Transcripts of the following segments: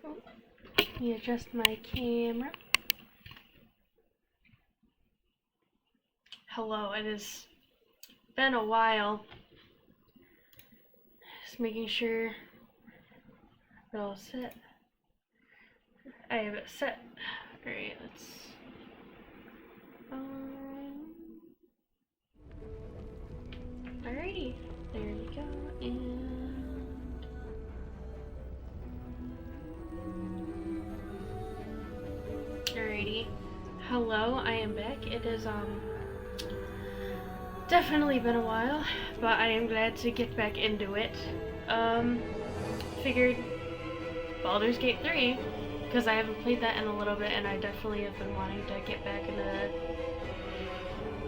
Oh, let me adjust my camera. Hello, it has been a while. Just making sure we're all set. I have it set. Alright, let's... Alrighty, there we go, and... Alrighty. Hello, I am back. It is, definitely been a while, but I am glad to get back into it. Figured Baldur's Gate 3, because I haven't played that in a little bit, and I definitely have been wanting to get back into that,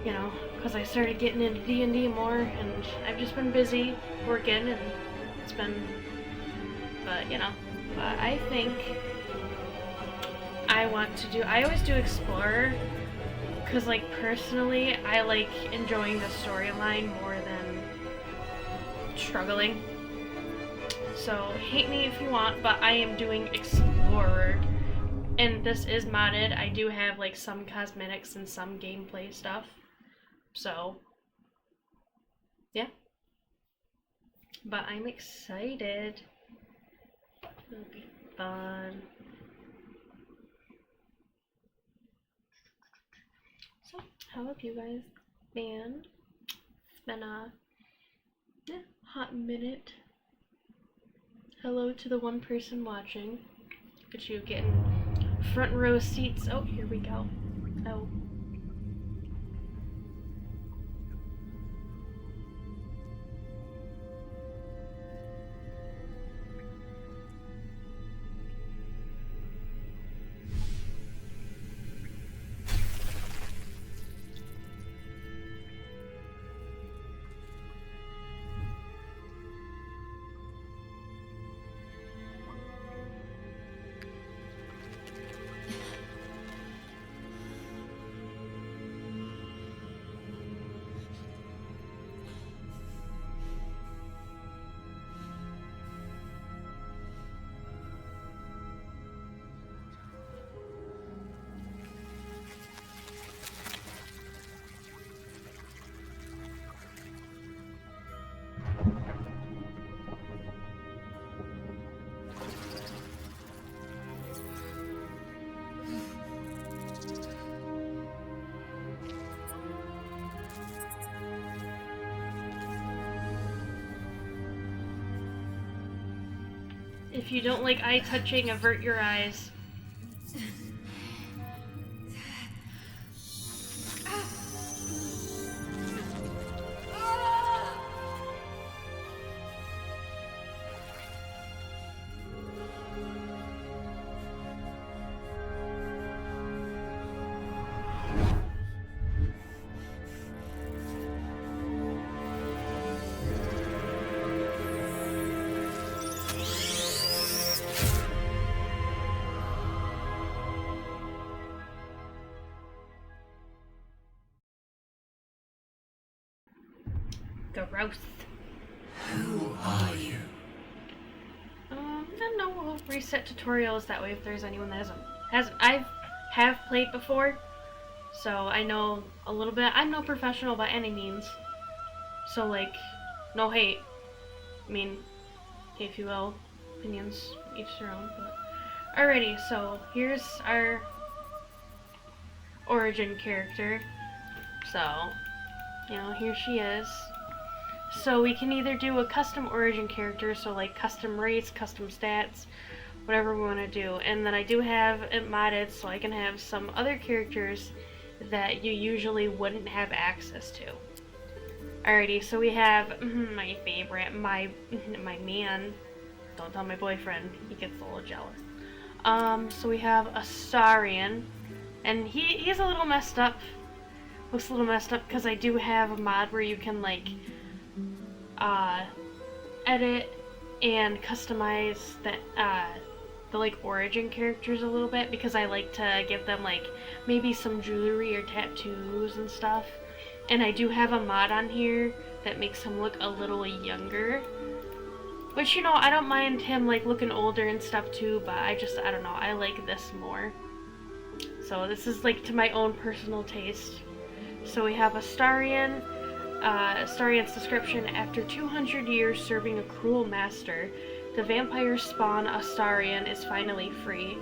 you know, because I started getting into D&D more, and I've just been busy working, and it's been, but, you know, but I think I want to do, I always do Explorer, because, like, personally, I like enjoying the storyline more than struggling. So, hate me if you want, but I am doing Explorer. And this is modded. I do have, like, some cosmetics and some gameplay stuff. So, yeah. But I'm excited. It'll be fun. So, how have you guys been? It's been a hot minute. Hello to the one person watching. Look at you getting front row seats. Oh, here we go. Oh. If you don't like eye touching, avert your eyes. Gross. Who are you? I don't know. We'll reset tutorials that way if there's anyone that hasn't. I have played before, so I know a little bit. I'm no professional by any means, so like, no hate. I mean, if you will, opinions each their own. But alrighty, so here's our origin character. So, you know, here she is. So we can either do a custom origin character, so like custom race, custom stats, whatever we want to do. And then I do have it modded so I can have some other characters that you usually wouldn't have access to. Alrighty, so we have my favorite, my man. Don't tell my boyfriend, he gets a little jealous. So we have a Saurian, and he's a little messed up. Looks a little messed up because I do have a mod where you can like edit and customize the like origin characters a little bit, because I like to give them like maybe some jewelry or tattoos and stuff. And I do have a mod on here that makes him look a little younger. Which, you know, I don't mind him, like, looking older and stuff too, but I don't know, I like this more. So this is, like, to my own personal taste. So we have Astarion. Astarion's description: after 200 years serving a cruel master, the vampire spawn Astarion is finally free.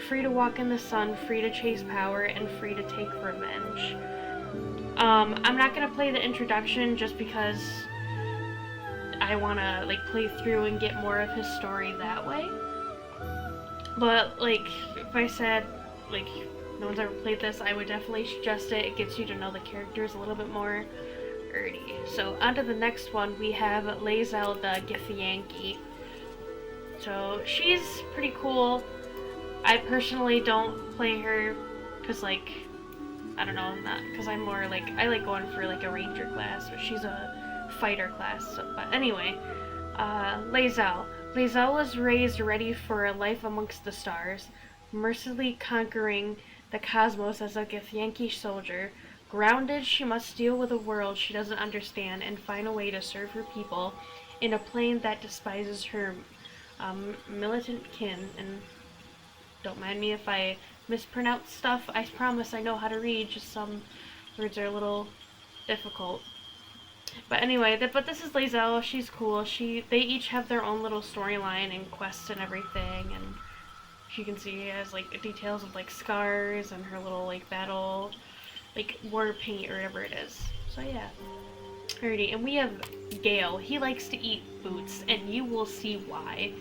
Free to walk in the sun, free to chase power, and free to take revenge. I'm not gonna play the introduction just because I wanna, like, play through and get more of his story that way. But, like, if I said, like, no one's ever played this, I would definitely suggest it. It gets you to know the characters a little bit more. Alrighty, so on to the next one, we have Lae'zel the Githyanki. So she's pretty cool. I personally don't play her because, like, I don't know, not because I'm more like, I like going for like a ranger class, but she's a fighter class. So, but anyway, Lae'zel. Lae'zel was raised ready for a life amongst the stars, mercilessly conquering the cosmos as a Githyanki soldier. Grounded, she must deal with a world she doesn't understand and find a way to serve her people in a plane that despises her militant kin. And don't mind me if I mispronounce stuff. I promise I know how to read, just some words are a little difficult. But anyway, but this is Lae'zel. She's cool. They each have their own little storyline and quests and everything, and you can see has like details of like scars and her little like battle, like war paint or whatever it is. So yeah. Alrighty, and we have Gale. He likes to eat boots, and you will see why.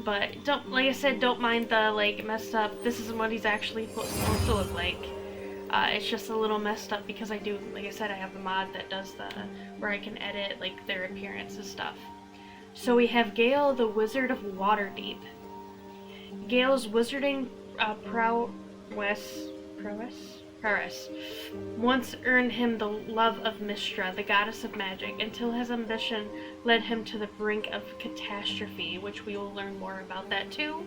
But don't, like I said, don't mind the like messed up. This isn't what he's actually supposed to look like. It's just a little messed up because I do, like I said, I have the mod that does where I can edit like their appearance and stuff. So we have Gale, the Wizard of Waterdeep. Gale's wizarding prowess once earned him the love of Mystra, the goddess of magic, until his ambition led him to the brink of catastrophe, which we will learn more about that too.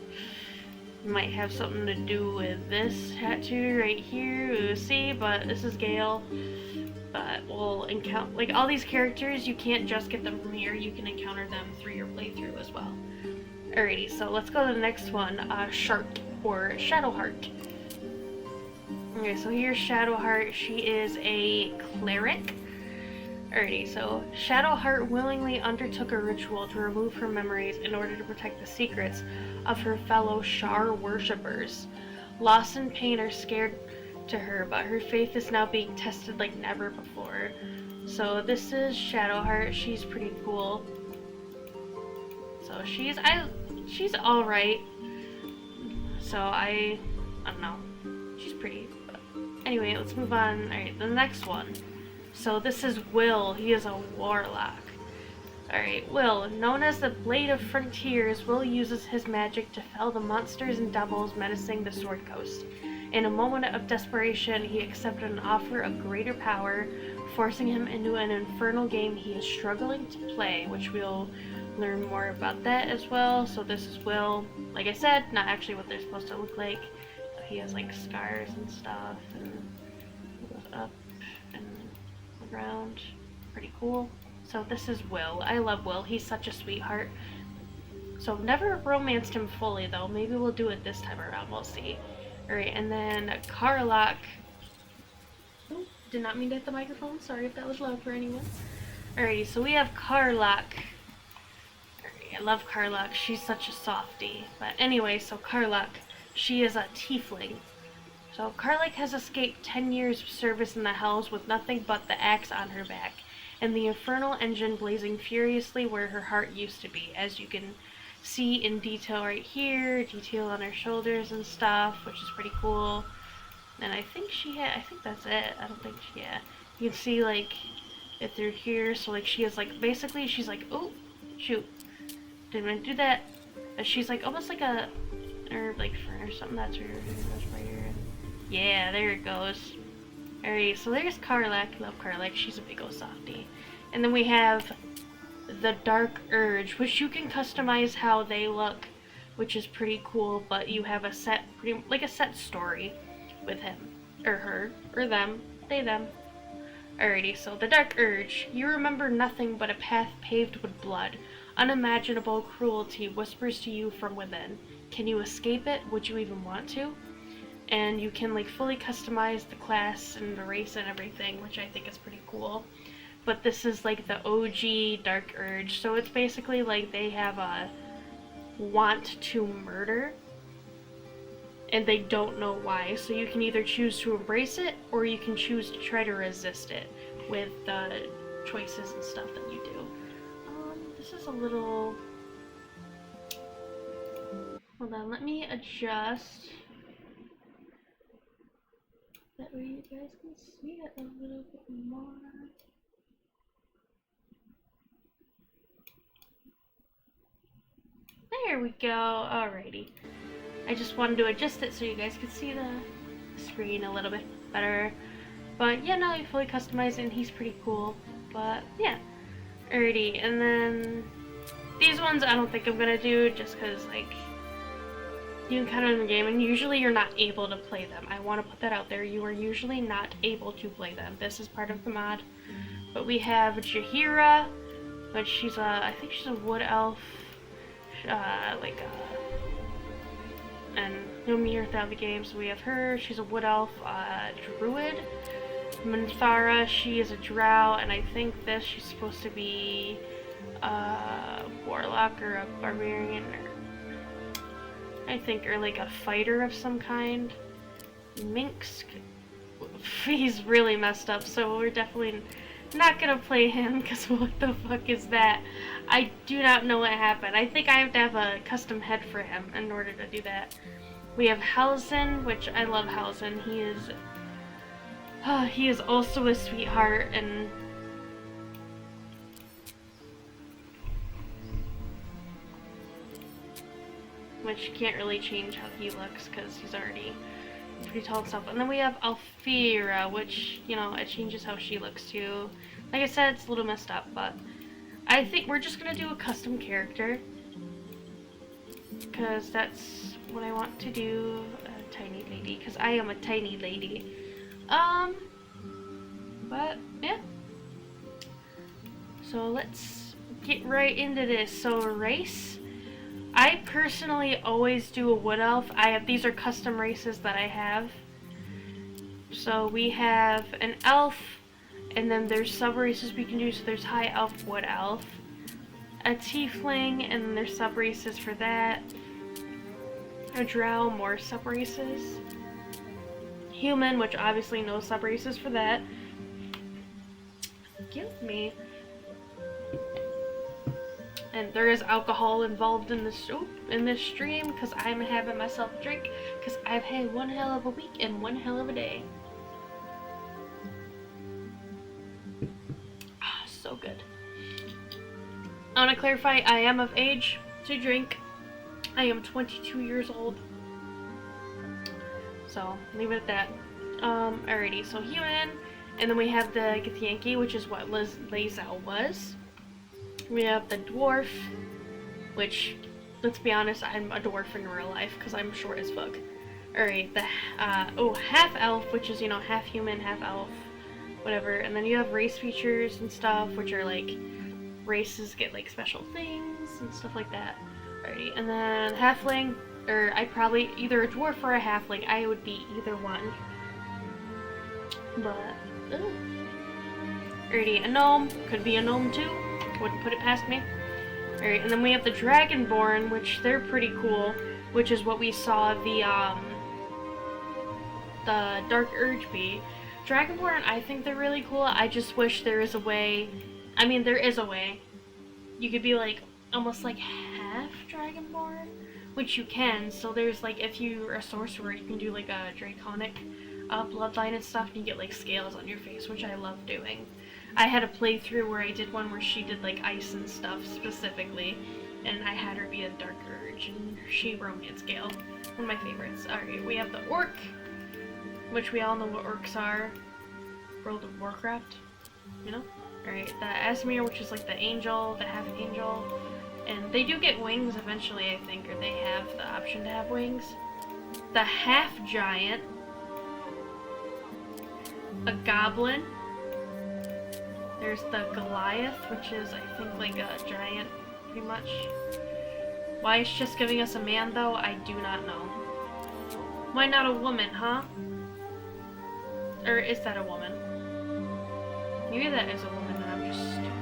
Might have something to do with this tattoo right here, we'll see, but this is Gale. But we'll encounter, like, all these characters, you can't just get them from here, you can encounter them through your playthrough as well. Alrighty, so let's go to the next one, Shart, or Shadowheart. Okay, so here's Shadowheart. She is a cleric. Alrighty, so Shadowheart willingly undertook a ritual to remove her memories in order to protect the secrets of her fellow Shar worshippers. Loss and pain are scared to her, but her faith is now being tested like never before. So this is Shadowheart. She's pretty cool. So she's alright. So I don't know. She's pretty. Anyway, let's move on. Alright, the next one. So this is Will. He is a warlock. Alright, Will. Known as the Blade of Frontiers, Will uses his magic to fell the monsters and devils menacing the Sword Coast. In a moment of desperation, he accepted an offer of greater power, forcing him into an infernal game he is struggling to play, which we'll learn more about that as well. So this is Will. Like I said, not actually what they're supposed to look like. He has like scars and stuff, and goes up and around. Pretty cool. So this is Will. I love Will. He's such a sweetheart. So never romanced him fully though. Maybe we'll do it this time around. We'll see. Alright, and then Karlach. Oh, did not mean to hit the microphone. Sorry if that was loud for anyone. Alrighty, so we have Karlach. I love Karlach. She's such a softie. But anyway, so Karlach. She is a tiefling. So Karlach has escaped 10 years of service in the Hells with nothing but the axe on her back, and the infernal engine blazing furiously where her heart used to be, as you can see in detail right here, detail on her shoulders and stuff, which is pretty cool. And I think I think that's it. I don't think yeah. You can see like it through here, so like she is like, basically she's like, oh, shoot. Didn't mean to do that. But she's like almost like a, or like fern or something. That's her right here. Yeah, there it goes. Alright, so there's Karlach. Love Karlach. She's a big ol' softie. And then we have the Dark Urge, which you can customize how they look, which is pretty cool. But you have a set, like a set story with him or her or them, they them. Alrighty, so the Dark Urge. You remember nothing but a path paved with blood. Unimaginable cruelty whispers to you from within. Can you escape it? Would you even want to? And you can like fully customize the class and the race and everything, which I think is pretty cool. But this is like the OG Dark Urge, so it's basically like they have a want to murder and they don't know why. So you can either choose to embrace it or you can choose to try to resist it with the choices and stuff that you do. This is a little... Hold on, let me adjust. That way you guys can see it a little bit more. There we go. Alrighty. I just wanted to adjust it so you guys could see the screen a little bit better. But yeah, no, you fully customize it and he's pretty cool. But yeah. Alrighty, and then these ones I don't think I'm gonna do just because like you can cut them in the game and usually you're not able to play them. I want to put that out there. You are usually not able to play them. This is part of the mod. But we have Jaheira, but she's a, I think she's a wood elf. And you'll meet her throughout the game. So we have her, she's a wood elf, druid. Minthara, she is a drow, and I think this, she's supposed to be a warlock or a barbarian, or I think, or like a fighter of some kind. Minx, he's really messed up, so we're definitely not gonna play him, because what the fuck is that? I do not know what happened. I think I have to have a custom head for him in order to do that. We have Halsin, which I love Halsin. He is also a sweetheart, and which you can't really change how he looks because he's already pretty tall and stuff. And then we have Alfira, which, you know, it changes how she looks too. Like I said, it's a little messed up, but I think we're just gonna do a custom character because that's what I want to do. A tiny lady, because I am a tiny lady. But yeah. So let's get right into this. So race. I personally always do a wood elf. These are custom races that I have. So we have an elf, and then there's sub races we can do. So there's high elf, wood elf, a tiefling, and then there's sub races for that. A drow, more sub races. Human, which obviously no sub races for that. Give me. And there is alcohol involved in this stream because I'm having myself a drink because I've had one hell of a week and one hell of a day. Ah, so good. I want to clarify, I am of age to drink. I am 22 years old. So, leave it at that. Alrighty, so human. And then we have the Githyanki, which is what Lae'zel was. We have the dwarf, which, let's be honest, I'm a dwarf in real life because I'm short as fuck. Alright, the half elf, which is, you know, half human, half elf, whatever. And then you have race features and stuff, which are like races get like special things and stuff like that. Alrighty, and then halfling, or I'd probably either a dwarf or a halfling. I would be either one. But alrighty, a gnome, could be a gnome too. Wouldn't put it past me. Alright, and then we have the Dragonborn, which they're pretty cool, which is what we saw the Dark Urge be. Dragonborn, I think they're really cool. I just wish there is a way, I mean, there is a way. You could be like, almost like half Dragonborn, which you can. So there's like, if you're a sorcerer, you can do like a draconic bloodline and stuff, and you get like scales on your face, which I love doing. I had a playthrough where I did one where she did like ice and stuff specifically, and I had her be a Dark Urge, and she romance scale. One of my favorites. Alright, we have the Orc, which we all know what orcs are. World of Warcraft, you know? Alright, the Asmir, which is like the angel, the half angel, and they do get wings eventually, I think, or they have the option to have wings. The half giant, a goblin. There's the Goliath, which is, I think, like a giant pretty much. Why it's just giving us a man, though, I do not know. Why not a woman, huh? Or is that a woman? Maybe that is a woman and I'm just stupid.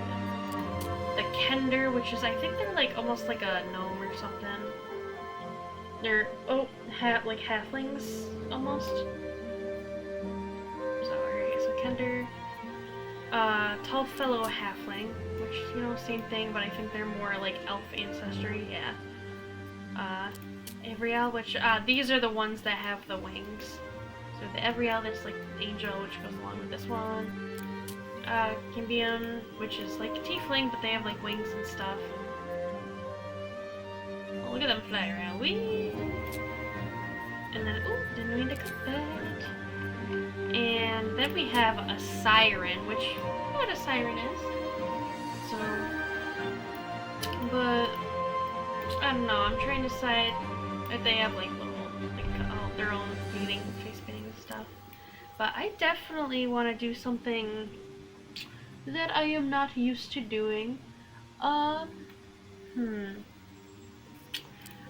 The Kender, which is, I think they're like almost like a gnome or something. They're, oh, like halflings, almost. Sorry, so Kender. Tall fellow halfling, which, you know, same thing, but I think they're more like elf ancestry, yeah. Avriel, which, these are the ones that have the wings. So the Avriel, that's like angel, which goes along with this one. Kimbium, which is like a tiefling, but they have like wings and stuff. Oh, look at them fly around. Whee! And then, oh, didn't mean to cut that. And then we have a siren, which, you know what a siren is. So, but, I don't know, I'm trying to decide if they have like little, like, their own painting, face painting and stuff. But I definitely want to do something that I am not used to doing.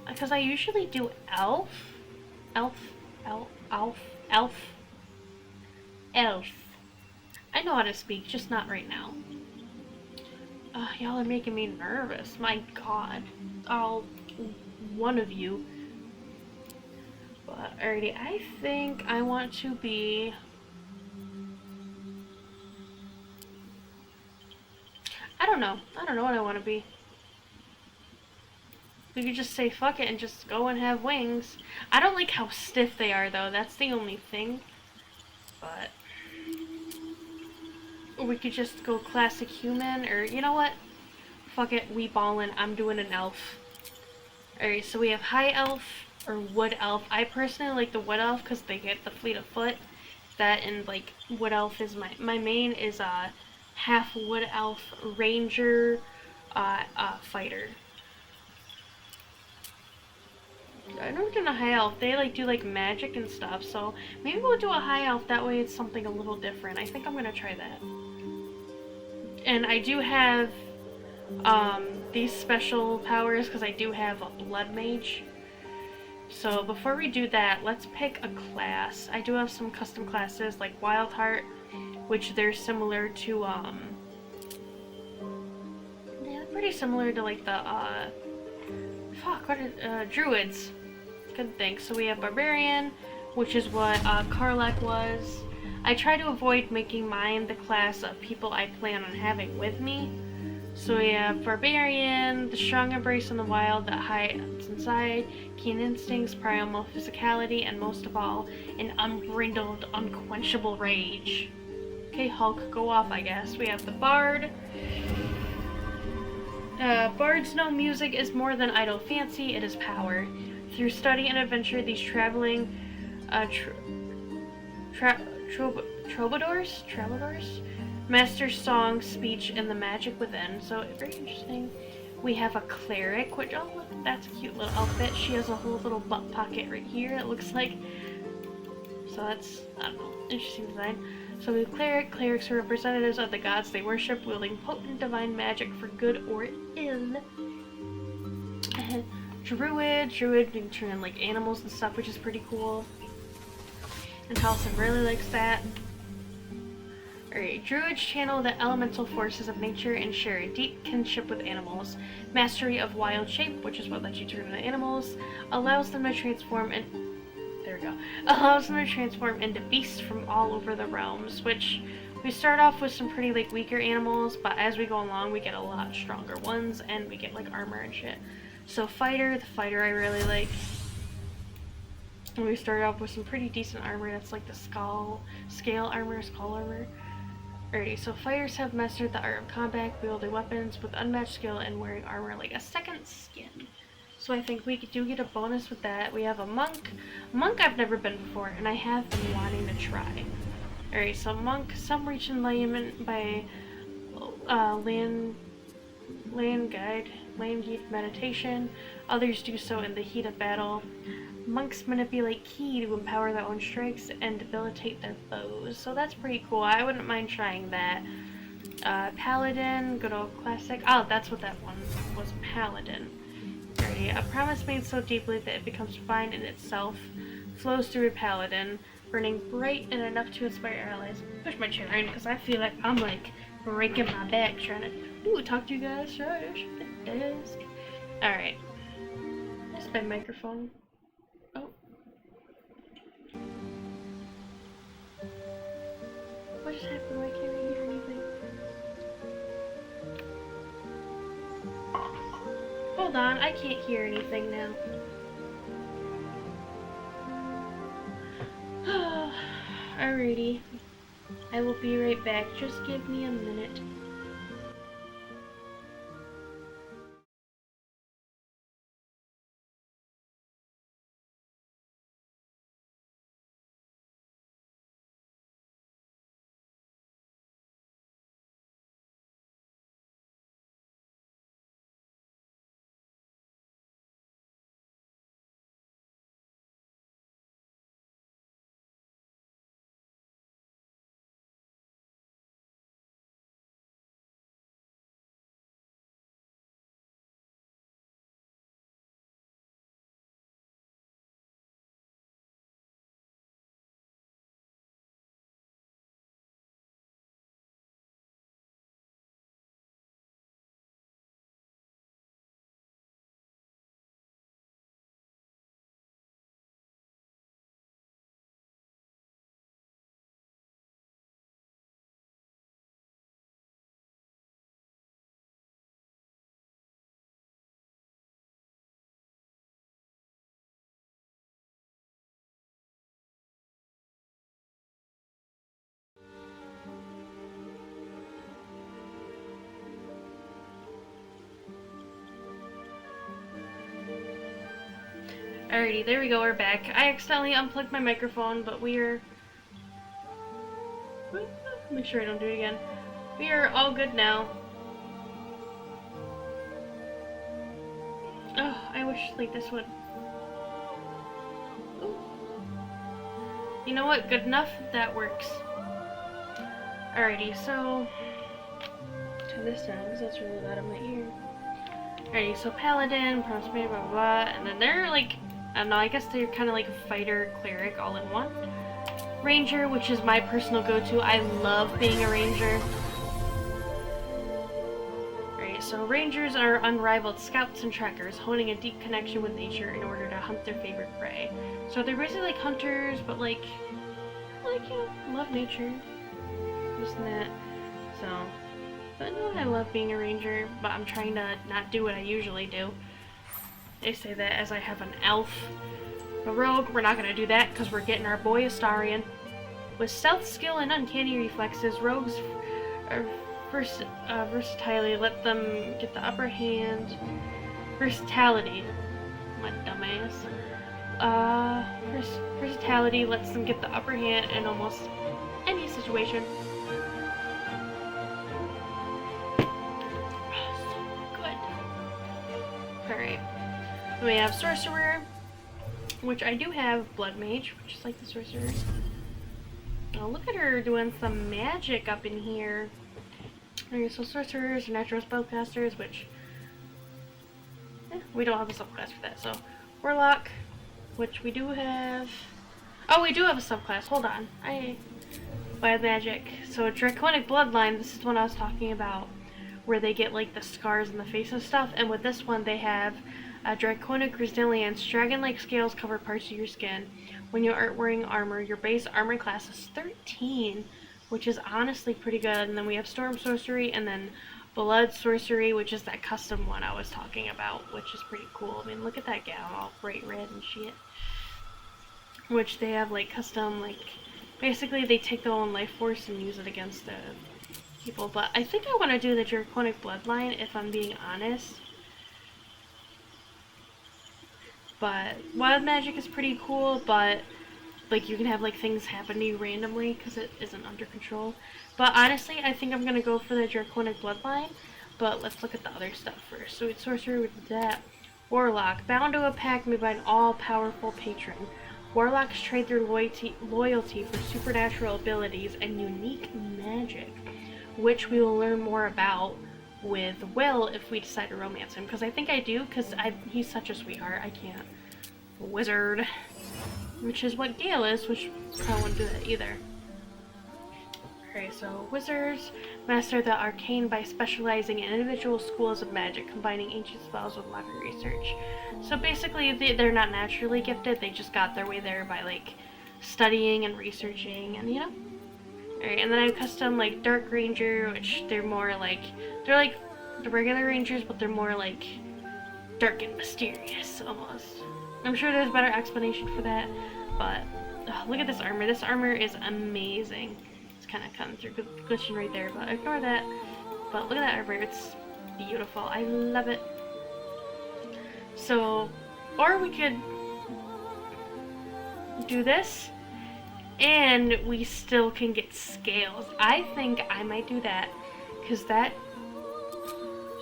Because I usually do elf. I know how to speak, just not right now. Y'all are making me nervous. My god. All one of you. But alrighty, I think I want to be... I don't know what I want to be. We could just say fuck it and just go and have wings. I don't like how stiff they are though, that's the only thing. But... or we could just go classic human, or you know what? Fuck it, we ballin', I'm doing an elf. Alright, so we have high elf or wood elf. I personally like the wood elf because they get the fleet of foot. That and like wood elf is my main is half wood elf ranger fighter. I don't do a high elf. They like do like magic and stuff, so maybe we'll do a high elf. That way it's something a little different. I think I'm gonna try that. And I do have these special powers because I do have a blood mage. So before we do that, let's pick a class. I do have some custom classes like Wildheart, which they're similar to yeah, pretty similar to like the druids. Good thing. So we have Barbarian, which is what Karlak was. I try to avoid making mine the class of people I plan on having with me. So we have Barbarian, the strong embrace in the wild that hides inside, keen instincts, primal physicality, and most of all, an unbridled, unquenchable rage. Okay, Hulk, go off, I guess. We have the Bard. Bards know music is more than idle fancy, it is power. Through study and adventure, these traveling troubadours master song, speech, and the magic within. So very interesting. We have a cleric, which, oh look, that's a cute little outfit. She has a whole little butt pocket right here, it looks like. So that's, I don't know, interesting design. So we have cleric. Clerics are representatives of the gods they worship, wielding potent divine magic for good or ill. Druid can turn in like animals and stuff, which is pretty cool. And Halson really likes that. Alright, druids channel the elemental forces of nature and share a deep kinship with animals. Mastery of wild shape, which is what lets you turn into animals, allows them to transform into beasts from all over the realms, which we start off with some pretty like weaker animals, but as we go along we get a lot stronger ones and we get like armor and shit. So the fighter I really like. And we start off with some pretty decent armor. That's like the skull armor. Alrighty, so fighters have mastered the art of combat, wielding weapons with unmatched skill and wearing armor like a second skin. So I think we do get a bonus with that. We have a monk. Monk I've never been before, and I have been wanting to try. Alright, so monk, some reach enlightenment by land guide meditation. Others do so in the heat of battle. Monks manipulate ki to empower their own strikes and debilitate their foes. So that's pretty cool. I wouldn't mind trying that. Paladin, good old classic. Oh, that's what that one was Paladin. Alrighty, a promise made so deeply that it becomes divine in itself flows through a Paladin, burning bright and enough to inspire allies. Push my chair in because I feel like I'm like breaking my back trying to talk to you guys. Shush, the desk. Alright. Just my microphone. Oh. What just happened? Why can't I hear anything? Hold on, I can't hear anything now. Alrighty. I will be right back. Just give me a minute. Alrighty, there we go, we're back. I accidentally unplugged my microphone, but we're... Make sure I don't do it again. We are all good now. Oh, I wish like this would... Ooh. You know what? Good enough. That works. Alrighty, so... Turn this down because that's really loud in my ear. Alrighty, so Paladin, Promise Made, blah blah blah, and then they're like... I don't know, I guess they're kind of like a fighter, cleric, all in one. Ranger, which is my personal go-to. I love being a ranger. Right, so rangers are unrivaled scouts and trackers, honing a deep connection with nature in order to hunt their favorite prey. So they're basically like hunters, but like you know, love nature. This and that. So, but no, I love being a ranger, but I'm trying to not do what I usually do. They say that as I have an elf. A rogue, we're not going to do that because we're getting our boy Astarion. With stealth skill and uncanny reflexes, rogues are versatility let them get the upper hand. Versatility. My dumbass. Versatility lets them get the upper hand in almost any situation. Oh, so good. Alright. We have Sorcerer, which I do have Blood Mage, which is like the Sorcerer. Oh, look at her doing some magic up in here. Okay, so Sorcerers are natural spellcasters, which... we don't have a subclass for that, so... Warlock, which we do have... Oh, we do have a subclass, hold on. Wild Magic. So Draconic Bloodline, this is what I was talking about, where they get like the scars in the face and stuff, and with this one they have Draconic Resilience. Dragon-like scales cover parts of your skin. When you aren't wearing armor, your base armor class is 13, which is honestly pretty good. And then we have Storm Sorcery, and then Blood Sorcery, which is that custom one I was talking about, which is pretty cool. I mean, look at that gown, all bright red and shit. Which they have like custom, like, basically they take their own life force and use it against the people. But I think I want to do the Draconic Bloodline, if I'm being honest. But Wild Magic is pretty cool, but like you can have like things happen to you randomly because it isn't under control. But honestly, I think I'm gonna go for the Draconic Bloodline. But let's look at the other stuff first. So it's Sorcerer with that. Warlock, bound to a pact made by an all-powerful patron. Warlocks trade their loyalty for supernatural abilities and unique magic, which we will learn more about with Will if we decide to romance him, because I think I do, because he's such a sweetheart. I can't. Wizard. Which is what Gale is, which probably wouldn't do that either. Okay, so wizards master the arcane by specializing in individual schools of magic, combining ancient spells with modern research. So basically, they're not naturally gifted, they just got their way there by, like, studying and researching, and, you know? Alright, and then I have custom, like, Dark Ranger, which they're more like, they're like the regular Rangers, but they're more, like, dark and mysterious, almost. I'm sure there's a better explanation for that, but look at this armor. This armor is amazing. It's kind of cutting through, glitching right there, but ignore that. But look at that armor. It's beautiful. I love it. So, or we could do this, and we still can get scales. I think I might do that, because that...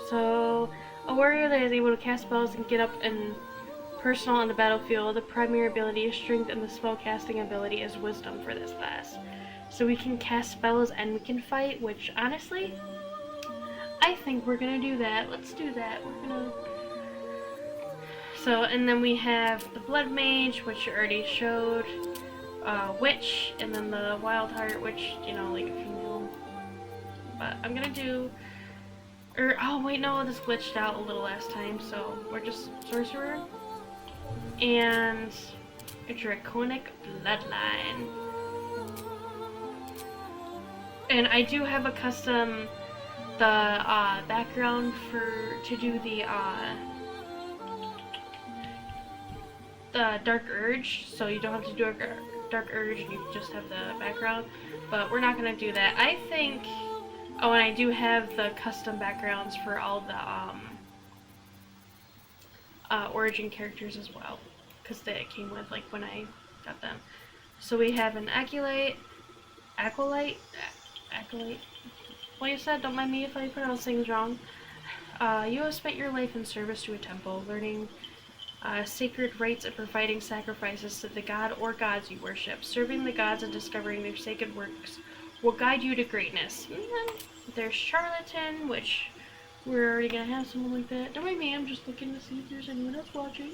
So, a warrior that is able to cast spells and get up and personal on the battlefield, the primary ability is strength, and the spell casting ability is wisdom for this class. So we can cast spells and we can fight, which honestly, I think we're gonna do that. Let's do that. We're gonna... So, and then we have the Blood Mage, which you already showed, Witch, and then the Wild Heart, which, you know, like a female. But I'm gonna do... oh wait, no, this glitched out a little last time, so we're just Sorcerer. And a Draconic Bloodline. And I do have a custom background to do the Dark Urge, so you don't have to do a Dark Urge, you just have the background, but we're not going to do that. I think, oh, and I do have the custom backgrounds for all the origin characters as well, because they came with, like, when I got them. So we have an Acolyte. Well, you said, don't mind me if I pronounce things wrong. You have spent your life in service to a temple, learning sacred rites and providing sacrifices to the god or gods you worship. Serving the gods and discovering their sacred works will guide you to greatness. And then there's Charlatan, which we're already gonna have someone like that. Don't mind me, I'm just looking to see if there's anyone else watching.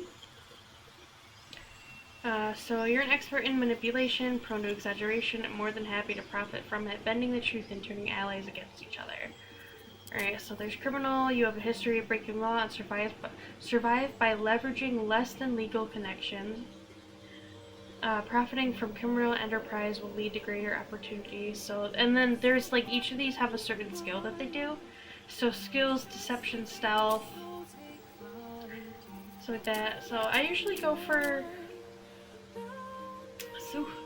So you're an expert in manipulation, prone to exaggeration, and more than happy to profit from it, bending the truth and turning allies against each other. Alright, so there's criminal. You have a history of breaking law and survive by leveraging less than legal connections. Profiting from criminal enterprise will lead to greater opportunities. So, and then there's, like, each of these have a certain skill that they do. So skills, deception, stealth, so like that. So I usually go for...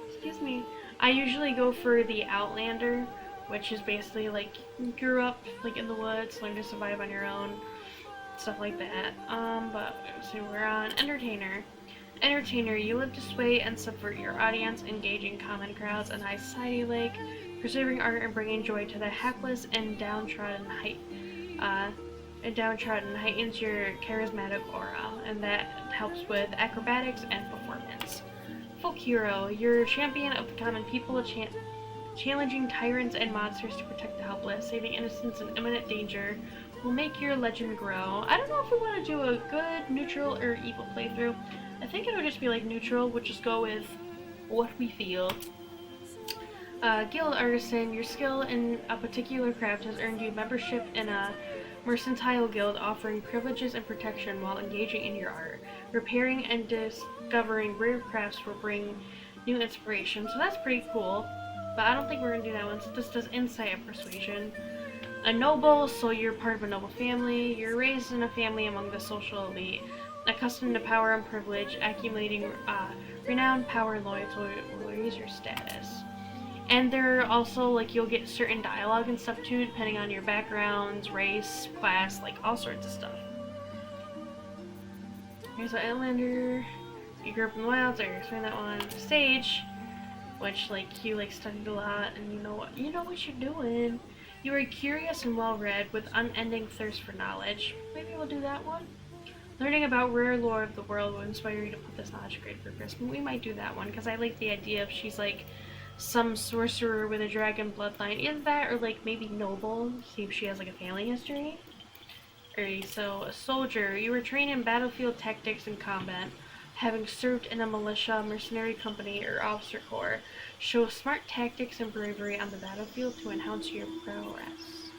excuse me. I usually go for the Outlander, which is basically like you grew up like in the woods, learn to survive on your own, stuff like that. But so we're on Entertainer. Entertainer, you live to sway and subvert your audience, engaging common crowds and high society like preserving art and bringing joy to the hapless and downtrodden heightens your charismatic aura, and that helps with acrobatics and performance. Folk hero, you're a champion of the common people, challenging tyrants and monsters to protect the helpless, saving innocents in imminent danger will make your legend grow. I don't know if we want to do a good, neutral, or evil playthrough. I think it would just be like neutral. We'll just go with what we feel. Guild Artisan, your skill in a particular craft has earned you membership in a mercantile guild offering privileges and protection while engaging in your art. Repairing and discovering rare crafts will bring new inspiration, so that's pretty cool. But I don't think we're going to do that one, so this does insight and persuasion. A noble, so you're part of a noble family. You're raised in a family among the social elite, accustomed to power and privilege, accumulating renown, power, and loyalty will raise your status. And there are also, like, you'll get certain dialogue and stuff too, depending on your backgrounds, race, class, like, all sorts of stuff. Here's an Outlander. You grew up in the wilds, I explained that one. Sage, which, like, you, like, studied a lot, and you know what you're doing. You are curious and well-read, with unending thirst for knowledge. Maybe we'll do that one. Learning about rare lore of the world will inspire you to put this knowledge to great purpose. We might do that one, because I like the idea of she's, like, some sorcerer with a dragon bloodline. Either that or like maybe noble, see if she has like a family history. Alright, so a soldier. You were trained in battlefield tactics and combat, having served in a militia, mercenary company, or officer corps. Show smart tactics and bravery on the battlefield to enhance your prowess.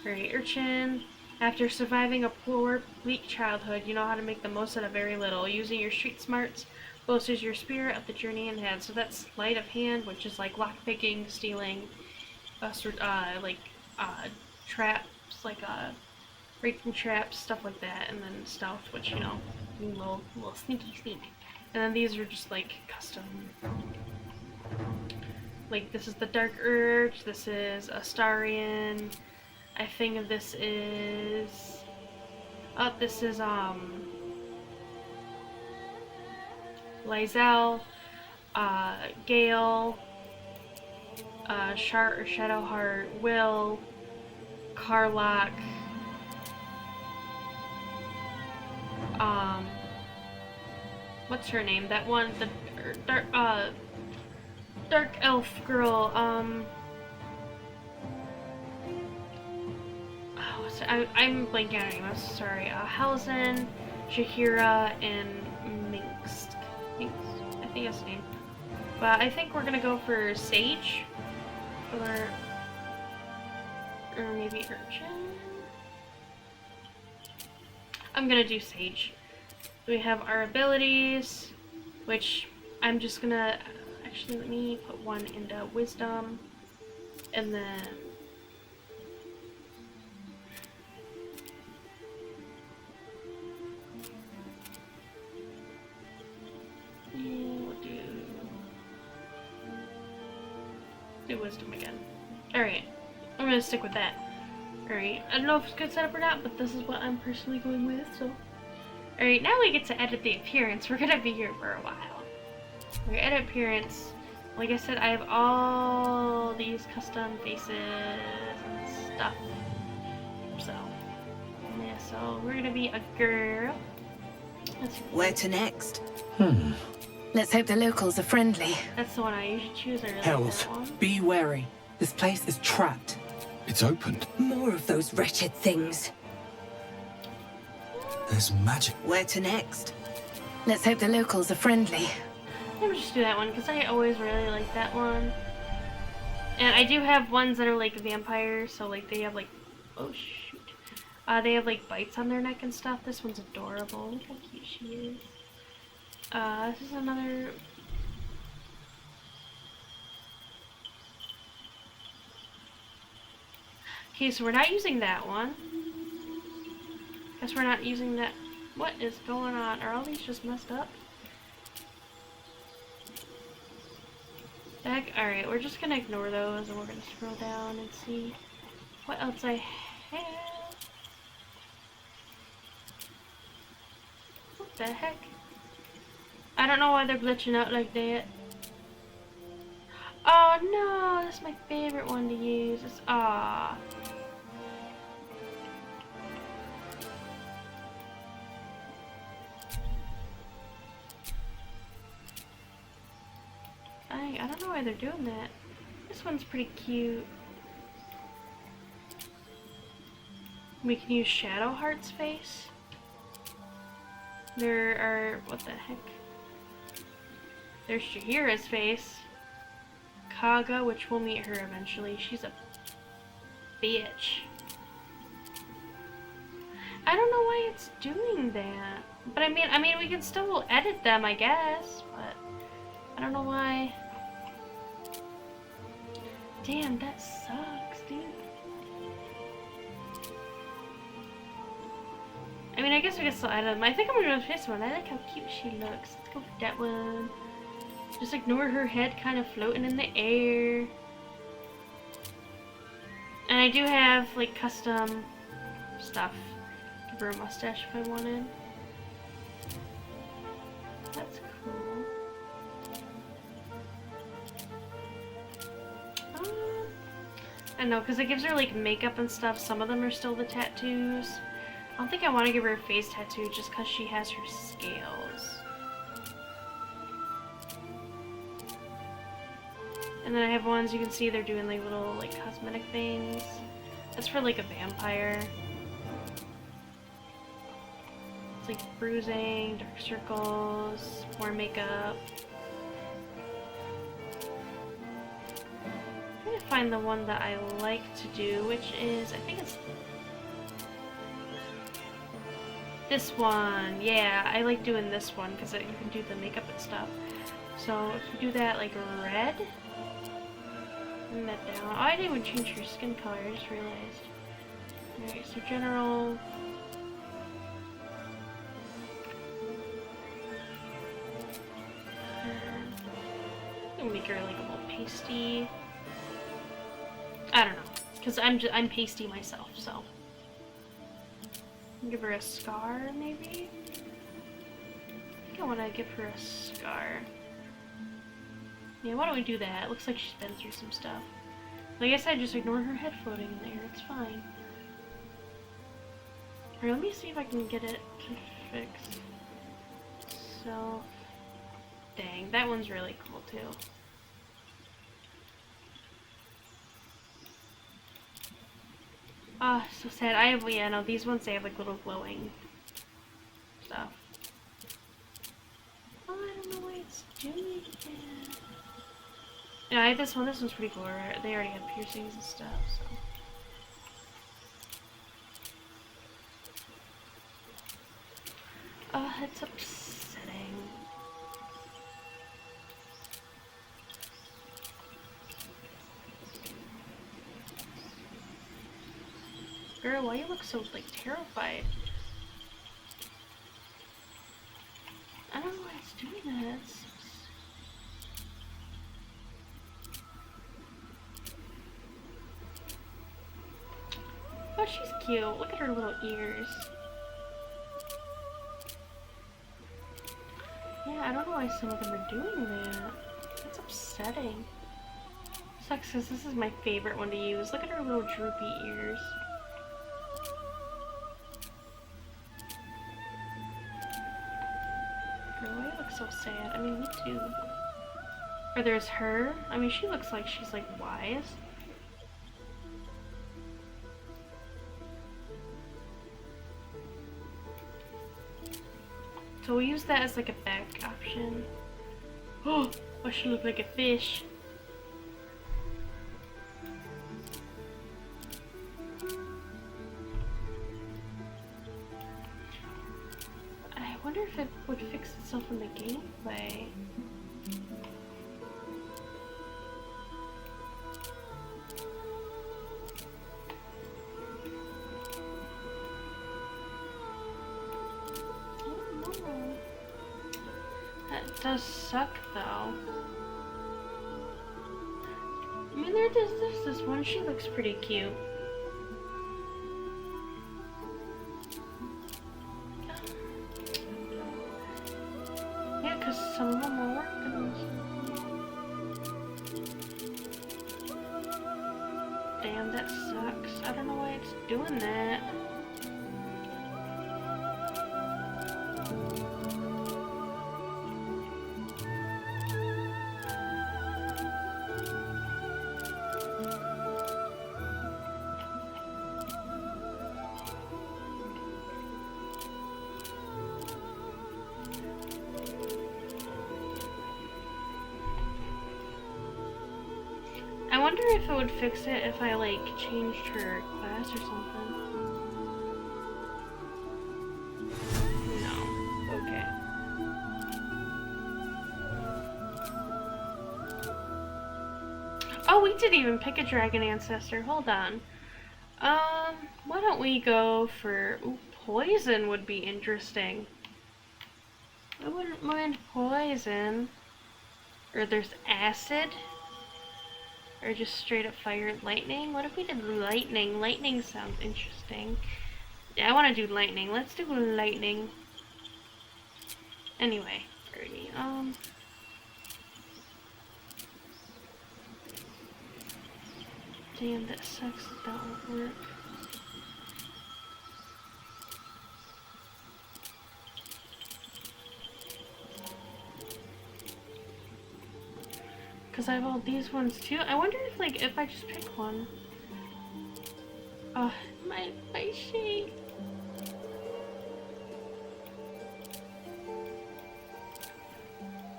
Alright, urchin. After surviving a poor, bleak childhood, you know how to make the most out of very little. Using your street smarts bolsters your spirit of the journey ahead. So that's sleight of hand, which is like lockpicking, stealing, traps, breaking traps, stuff like that, and then stealth, which, you know, little sneaky sneak. And then these are just like custom. Like this is the Dark Urge, this is Astarian. I think this is Lysel, Gale, Shadowheart, Will, Carlock, what's her name? That one, the dark elf girl, I'm blanking on her name, I'm sorry. Halzen, Shahira, and Minx. I think that's the name. But I think we're gonna go for Sage, or maybe Urchin. I'm gonna do Sage. We have our abilities, which I'm just gonna actually let me put one into Wisdom, and then we'll do Wisdom again. Alright, I'm gonna stick with that. Alright, I don't know if it's a good setup or not, but this is what I'm personally going with, so. Alright, now we get to edit the appearance. We're gonna be here for a while. Okay, edit appearance. Like I said, I have all these custom faces and stuff. So, yeah, so we're gonna be a girl. Where to next? Let's hope the locals are friendly. That's the one I usually choose. I really like Hells, that one. be wary. This place is trapped. It's opened. More of those wretched things. There's magic. Where to next? Let's hope the locals are friendly. Let me just do that one, because I always really like that one. And I do have ones that are like vampires, so like they have like, oh shoot. They have like bites on their neck and stuff. This one's adorable. Look how cute she is. This is another... Okay, so we're not using that one. Guess we're not using that. What is going on? Are all these just messed up? Heck, alright, we're just gonna ignore those and we're gonna scroll down and see what else I have. What the heck? I don't know why they're glitching out like that. Oh no, that's my favorite one to use. It's ah. I don't know why they're doing that. This one's pretty cute. We can use Shadowheart's face. There are, what the heck? There's Shahira's face. Kaga, which we'll meet her eventually. She's a bitch. I don't know why it's doing that. But I mean we can still edit them, I guess, but I don't know why. Damn, that sucks, dude. I mean, I guess we can still edit them. I think I'm gonna go with this one. I like how cute she looks. Let's go with that one. Just ignore her head kind of floating in the air. And I do have, like, custom stuff. Give her a mustache if I wanted. That's cool. I know, because it gives her, like, makeup and stuff. Some of them are still the tattoos. I don't think I want to give her a face tattoo just because she has her scales. And then I have ones you can see they're doing like little like cosmetic things. That's for like a vampire. It's like bruising, dark circles, more makeup. I'm trying to find the one that I like to do, which is, I think it's this one. Yeah, I like doing this one because you can do the makeup and stuff. So if you do that like red, bring that down. Oh, I didn't even change your skin color, I just realized. Alright, so general. I'm gonna make her like a little pasty. I don't know, because I'm pasty myself, so. Give her a scar, maybe? I think I want to give her a scar. Yeah, why don't we do that? It looks like she's been through some stuff. I guess I just ignore her head floating in there. It's fine. Alright, let me see if I can get it to fix. So, dang, that one's really cool too. Ah, so sad. Yeah, no, these ones, they have like little glowing stuff. Oh, I don't know why it's doing it. Yeah, I have this one. This one's pretty cool. They already have piercings and stuff, so. It's upsetting. Girl, why you look so, like, terrified? I don't know why it's doing that. Oh, she's cute. Look at her little ears. Yeah, I don't know why some of them are doing that. That's upsetting. Sucks because this is my favorite one to use. Look at her little droopy ears. Girl, why you look so sad? I mean, me too. Or there's her. I mean, she looks like she's, like, wise. So we use that as like a back option. Oh, why she look like a fish? I wonder if it would fix itself in the gameplay. That does suck, though. I mean, there's this one. She looks pretty cute. Yeah, because some of them are working. Damn, that sucks. I don't know why it's doing that. I wonder if it would fix it if I, like, changed her class or something. No. Okay. Oh, we didn't even pick a dragon ancestor. Hold on. Why don't we go for... Ooh, poison would be interesting. I wouldn't mind poison. Or there's acid. Or just straight up fire and lightning? What if we did lightning? Lightning sounds interesting. Yeah, I want to do lightning. Let's do lightning. Anyway, 30. Damn, that sucks that won't work. Because I have all these ones too. I wonder if, like, if I just pick one. Oh, my shade.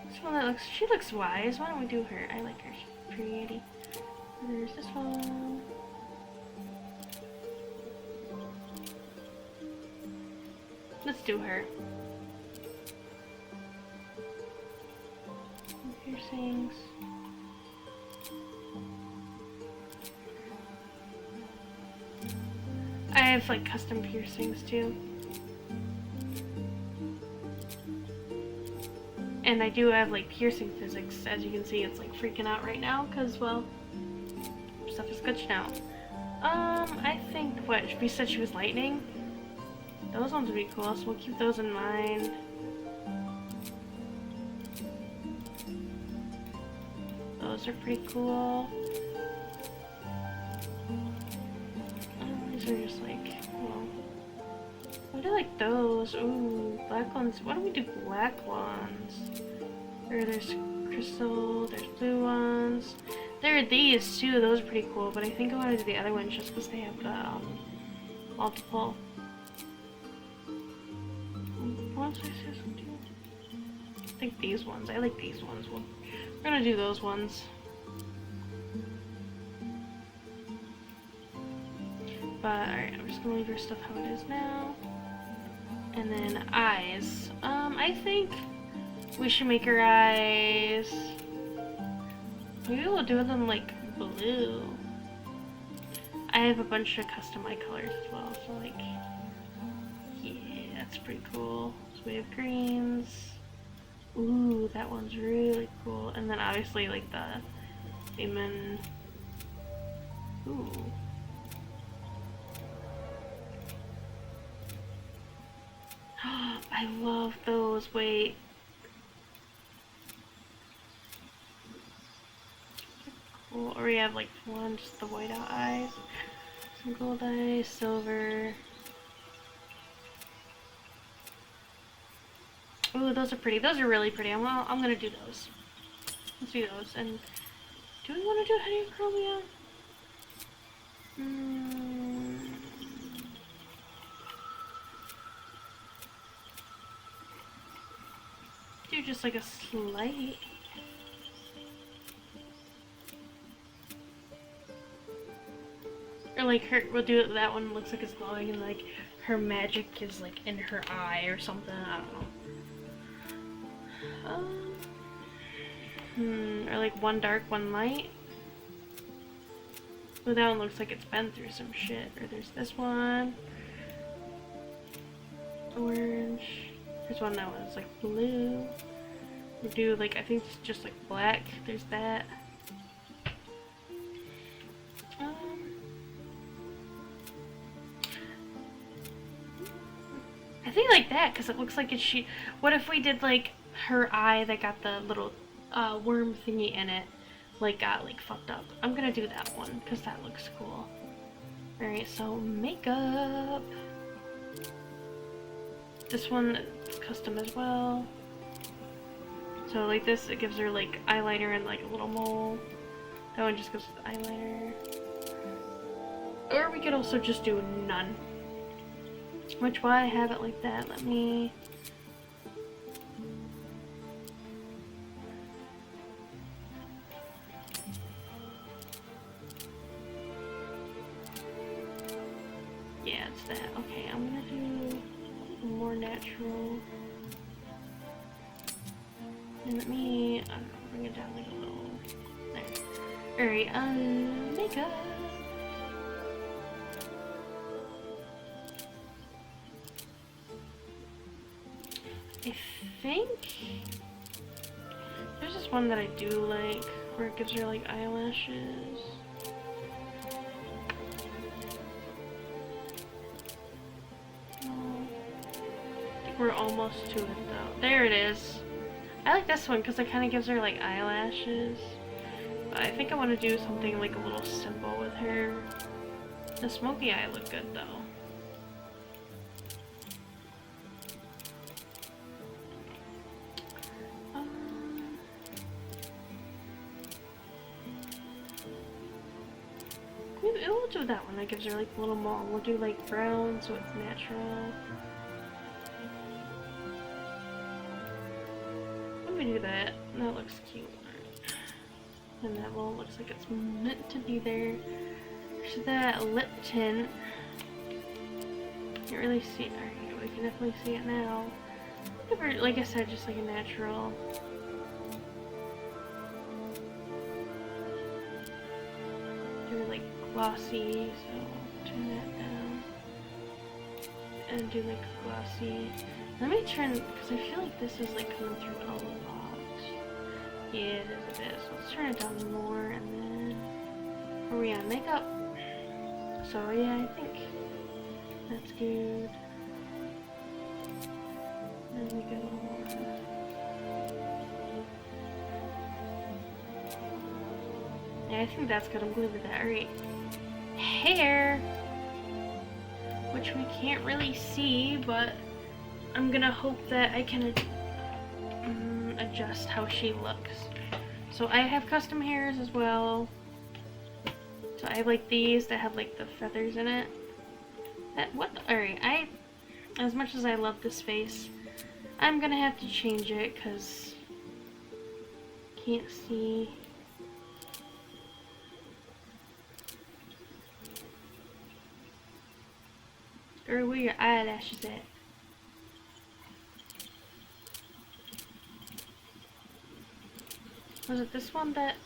This one that looks, she looks wise. Why don't we do her? I like her. She's pretty. There's this one. Let's do her. Piercings. I have like custom piercings too. And I do have like piercing physics. As you can see, it's like freaking out right now because, well, stuff is glitched out. I think, what, we said she was lightning? Those ones would be cool, so we'll keep those in mind. Those are pretty cool. These are just like, well, I do like those. Ooh, black ones. Why don't we do black ones? Or there's crystal, there's blue ones. There are these too, those are pretty cool, but I think I want to do the other ones just because they have the multiple. I think these ones. I like these ones. We're gonna do those ones. But alright, I'm just gonna leave her stuff how it is now. And then eyes. I think we should make her eyes. Maybe we'll do them like blue. I have a bunch of custom eye colors as well, so like, yeah, that's pretty cool. So we have greens. Ooh, that one's really cool. And then obviously like the demon. Ooh. I love those. Wait. Cool. Or we have like one, just the white out eyes. Some gold eyes, silver. Ooh, those are pretty. Those are really pretty. I'm gonna do those. Let's do those. And do we want to do heteochromia? Do just like a slight. Or like her, we'll do it, that one looks like it's glowing and like her magic is like in her eye or something, I don't know. Or like one dark, one light. Ooh, that one looks like it's been through some shit. Or there's this one. Orange. There's one that one's like blue. We do like, I think it's just like black. There's that. I think like that, because it looks like it's she. What if we did like her eye that got the little worm thingy in it, like got like fucked up? I'm gonna do that one because that looks cool. Alright, so makeup. This one is custom as well. So like this, it gives her like eyeliner and like a little mole. That one just gives eyeliner. Or we could also just do none. Which, why I have it like that, let me... Yeah, it's that. Okay, I'm gonna do more natural. And let me, I don't know, bring it down like a little... There. Alright, makeup. I think there's this one that I do like where it gives her like eyelashes. I think we're almost to it though. There it is. I like this one because it kind of gives her like eyelashes. But I think I want to do something like a little simple with her. The smoky eye look good though. we'll do that one. That gives her like a little more. We'll do like brown so it's natural. Let me do that. That looks cute. And that one looks like it's meant to be there. So that lip tint. Can't really see it. Alright, we can definitely see it now. Like I said, just like a natural. Do like glossy, so turn that down. And do like glossy. Let me turn, because I feel like this is like coming through a lot. Yeah, it is a bit. So let's turn it down more, and then are we on makeup? So yeah, I think that's good. And we get a little more. Yeah, I think that's good. I'm good with that. Alright. Hair! Which we can't really see, but I'm gonna hope that I can adjust how she looks. So I have custom hairs as well. So I have like these that have like the feathers in it. Alright, as much as I love this face, I'm gonna have to change it because can't see. Or where your eyelashes at? Was it this one that?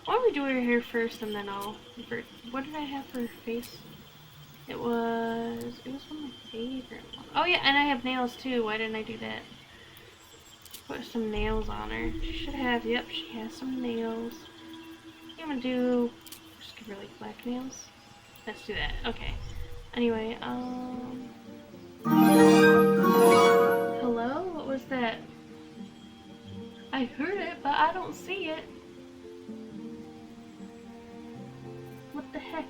Why don't we do her hair first and then what did I have for her face? It was one of my favorite ones. Oh yeah, and I have nails too. Why didn't I do that? Put some nails on her. She should have, yep, she has some nails. I'm gonna just give her like black nails. Let's do that. Okay. Anyway, hello? What was that? I heard it, but I don't see it. What the heck?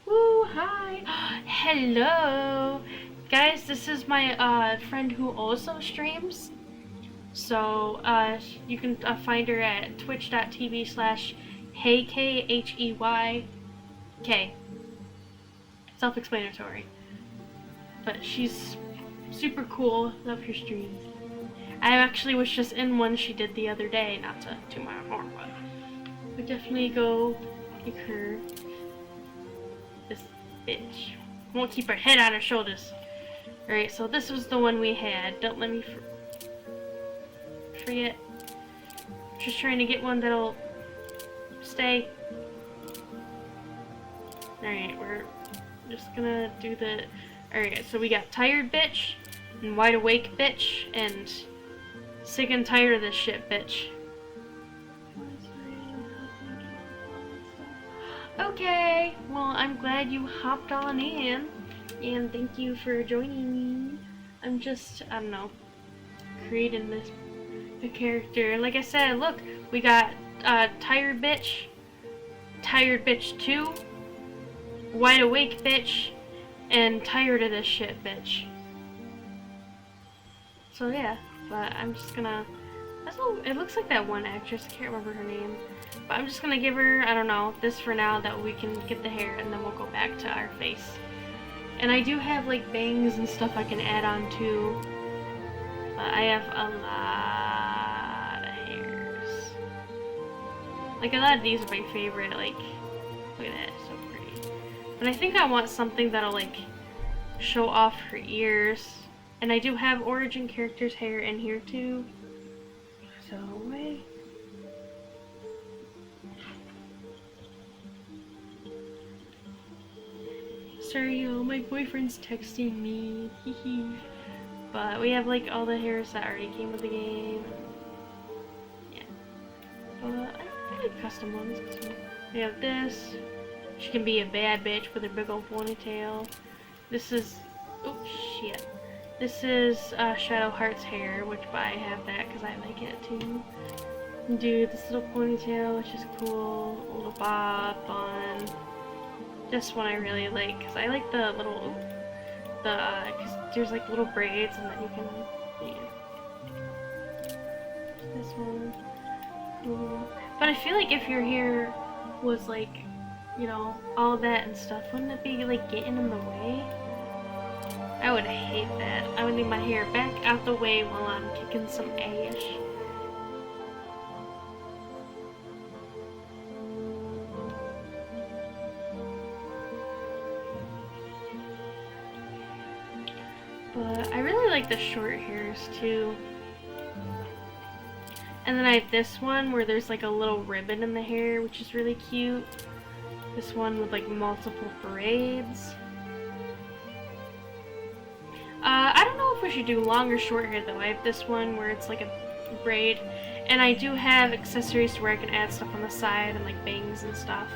Woo, hi! Hello! Guys, this is my friend who also streams. So, you can find her at twitch.tv/HeyK. Self-explanatory. But she's super cool. Love her streams. I actually was just in one she did the other day, not to toot my horn, but we definitely go kick her. This bitch won't keep her head on her shoulders. Alright, so this was the one we had. Don't let me forget. Just trying to get one that'll stay. Alright, we're just gonna do the... Alright, so we got tired bitch, and wide awake bitch, and sick and tired of this shit bitch. Okay, well, I'm glad you hopped on in, and thank you for joining me. I'm just, I don't know, creating the character. Like I said, look, we got tired bitch 2, wide awake bitch, and tired of this shit bitch. So yeah, but I'm just gonna, it looks like that one actress, I can't remember her name. But I'm just gonna give her, I don't know, this for now, that we can get the hair, and then we'll go back to our face. And I do have like bangs and stuff I can add on too. But I have a lot of hairs. Like a lot of these are my favorite, like, look at that, it's so pretty. But I think I want something that'll like show off her ears. And I do have origin characters' hair in here too. So wait. Sorry, y'all, my boyfriend's texting me. But we have like all the hairs that already came with the game. Yeah. But I like custom ones. We have this. She can be a bad bitch with her big old ponytail. This is, oh shit. This is Shadowheart's hair, which I have that because I like it too. Do this little ponytail, which is cool. A little bob bun. This one I really like because I like the little the, cause there's like little braids and then you can, yeah. This one. Ooh. But I feel like if your hair was like, you know, all that and stuff, wouldn't it be like getting in the way? I would hate that. I would need my hair back out the way while I'm kicking some ass. But I really like the short hairs too. And then I have this one where there's like a little ribbon in the hair, which is really cute. This one with like multiple braids. I don't know if we should do long or short hair though. I have this one where it's like a braid. And I do have accessories where I can add stuff on the side and like bangs and stuff.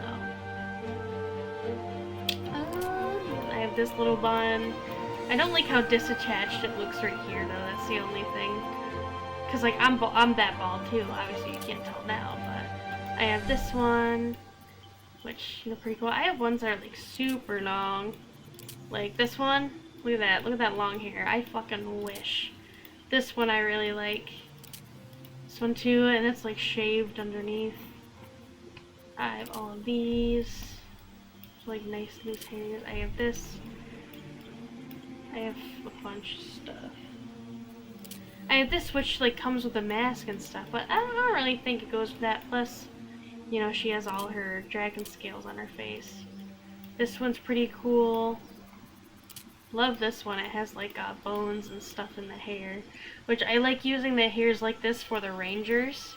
So. I have this little bun. I don't like how disattached it looks right here though. That's the only thing. Cause like I'm that bald too. Obviously you can't tell now, but I have this one, which you know pretty cool. I have ones that are like super long, like this one. Look at that! Look at that long hair. I fucking wish. This one I really like. This one too, and it's like shaved underneath. I have all of these, like nice hairs. I have this. I have a bunch of stuff. I have this which like comes with a mask and stuff, but I don't really think it goes with that. Plus, you know, she has all her dragon scales on her face. This one's pretty cool. Love this one. It has like bones and stuff in the hair, which I like using the hairs like this for the rangers,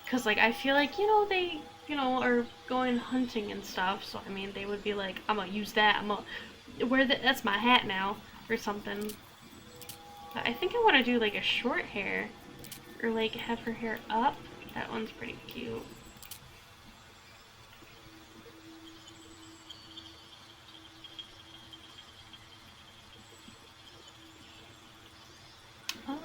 cause like I feel like, you know, they, you know, are going hunting and stuff. So I mean, they would be like, I'm gonna use that. I'm gonna wear that. That's my hat now, or something. But I think I want to do like a short hair, or like have her hair up. That one's pretty cute. Oh,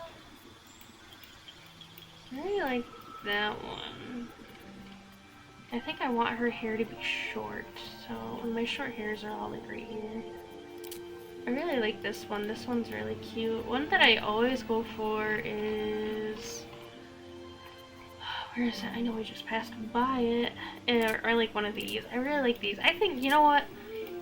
I really like that one. I think I want her hair to be short, so my short hairs are all like right here. I really like this one. This one's really cute. One that I always go for is... Where is it? I know we just passed by it. Or like one of these. I really like these. I think, you know what?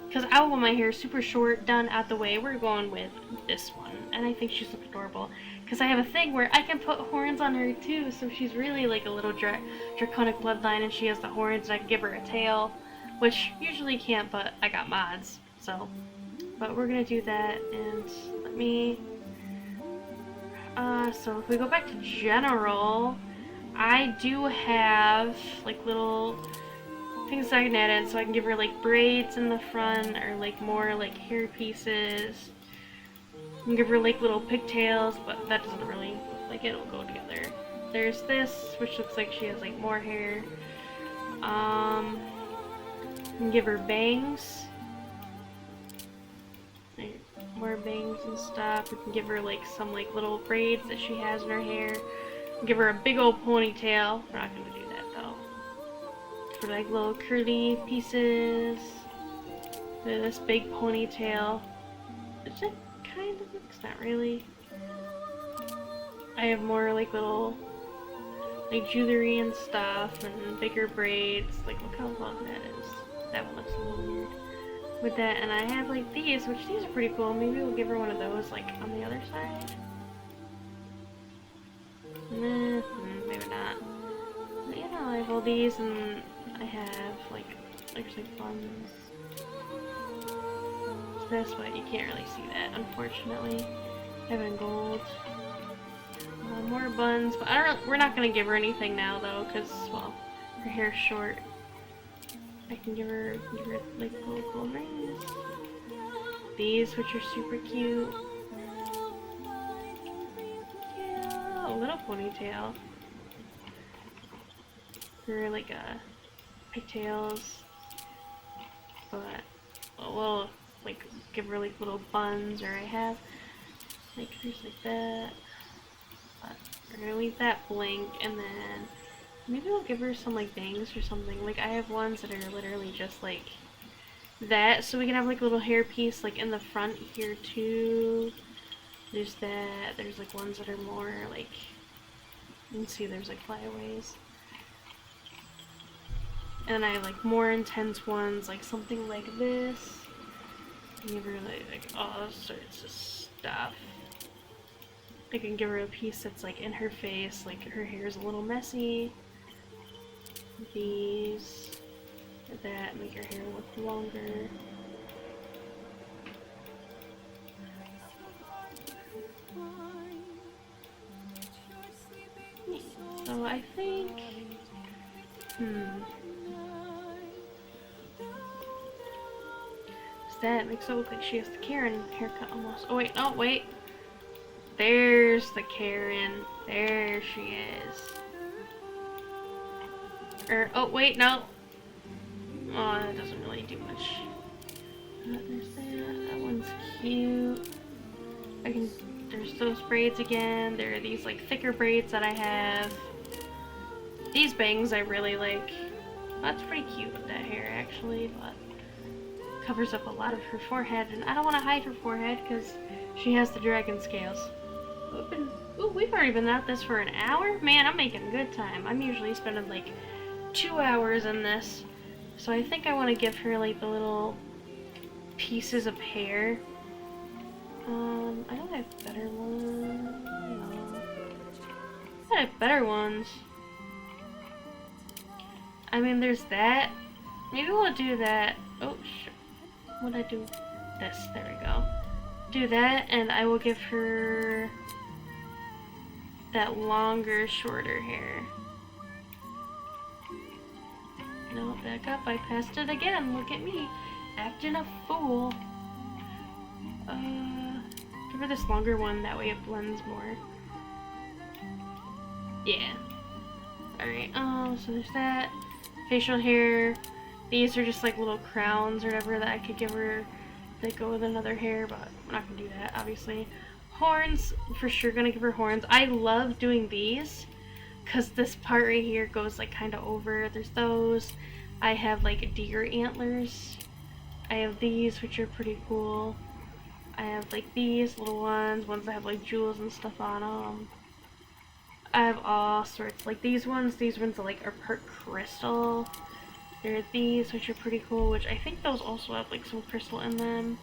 Because I want my hair super short, done out the way. We're going with this one. And I think she's adorable. Because I have a thing where I can put horns on her too. So she's really like a little draconic bloodline. And she has the horns and I can give her a tail. Which usually can't, but I got mods. So... But we're gonna do that, and let me, so if we go back to general, I do have, like, little things I can add in, so I can give her, like, braids in the front, or, like, more, like, hair pieces. I can give her, like, little pigtails, but that doesn't really look like it'll go together. There's this, which looks like she has, like, more hair. I can give her bangs. More bangs and stuff. We can give her like some like little braids that she has in her hair. Give her a big old ponytail. We're not gonna do that though. For like little curly pieces. This big ponytail. Which it kind of looks, not really. I have more like little like jewelry and stuff and bigger braids. Like look how long that is. That one looks a little weird. With that, and I have like these, which these are pretty cool. Maybe we'll give her one of those like on the other side. Nah, maybe not. But you know, I have all these, and I have like there's like buns. This, but you can't really see that, unfortunately. I have it in gold. More buns, but we're not gonna give her anything now though, cause well, her hair's short. I can give her like little gold rings. These, which are super cute. Yeah, a little ponytail. Or like pigtails. But we'll like give her like little buns, or I have like hers like that. But we're gonna leave that blank, and then maybe we'll give her some like bangs or something. Like I have ones that are literally just like that, so we can have like a little hair piece like in the front here too. There's that. There's like ones that are more like, you can see there's like flyaways. And I have like more intense ones, like something like this. Give her like all sorts of stuff. I can give her a piece that's like in her face, like her hair's a little messy. These, that, make her hair look longer. So I think, that makes it look like she has the Karen haircut almost. Oh wait, oh wait. There's the Karen. There she is. Oh wait, no. Oh, that doesn't really do much. There's that. That one's cute. There's those braids again. There are these like thicker braids that I have. These bangs I really like. That's pretty cute with that hair actually, but covers up a lot of her forehead, and I don't want to hide her forehead because she has the dragon scales. We've already been at this for an hour? Man, I'm making good time. I'm usually spending like 2 hours in this. So I think I want to give her like the little pieces of hair. I don't have better ones. No. I have better ones. I mean, there's that. Maybe we'll do that. Oh, shit. What'd I do? This. There we go. Do that, and I will give her that longer, shorter hair. No, back up. I passed it again. Look at me. Acting a fool. Give her this longer one. That way it blends more. Yeah. Alright, so there's that. Facial hair. These are just like little crowns or whatever that I could give her that go with another hair, but I'm not gonna do that, obviously. Horns, for sure gonna give her horns. I love doing these because this part right here goes like kind of over. There's those. I have like deer antlers. I have these, which are pretty cool. I have like these little ones that have like jewels and stuff on them. I have all sorts, like these ones are like are part crystal. There are these, which are pretty cool, which I think those also have like some crystal in them.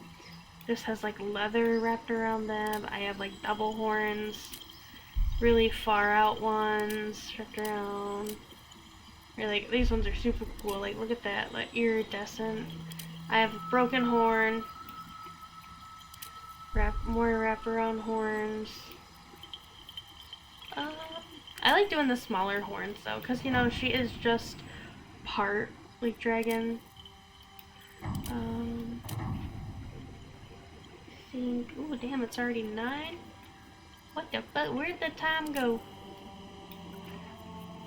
This has like leather wrapped around them. I have like double horns, really far out ones wrapped around. Or like these ones are super cool. Like look at that, like iridescent. I have a broken horn. More wraparound horns. I like doing the smaller horns though, because you know she is just part like dragon. I think. Ooh, damn! It's already 9. What the fuck? Where'd the time go?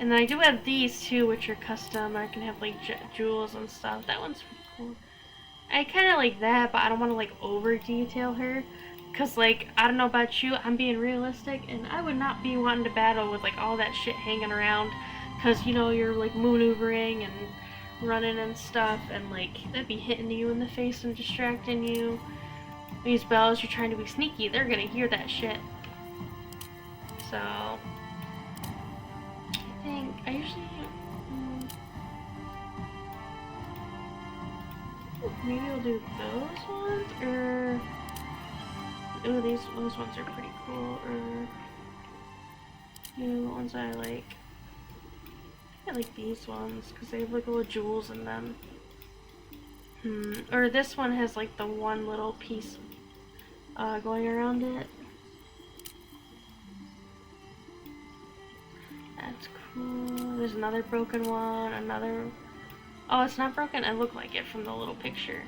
And then I do have these too, which are custom. I can have like jewels and stuff. That one's cool. I kind of like that, but I don't want to like over detail her. Cause like, I don't know about you, I'm being realistic, and I would not be wanting to battle with like all that shit hanging around. Cause you know, you're like maneuvering and running and stuff, and like, that'd be hitting you in the face and distracting you. These bells, you're trying to be sneaky, they're gonna hear that shit. So, I think, I usually, maybe we'll do those ones, or... Ooh, those ones are pretty cool, or... the ones I like. I like these ones, because they have like little jewels in them. Or this one has like the one little piece going around it. That's cool. There's another broken one, another... Oh, it's not broken? It looked like it from the little picture.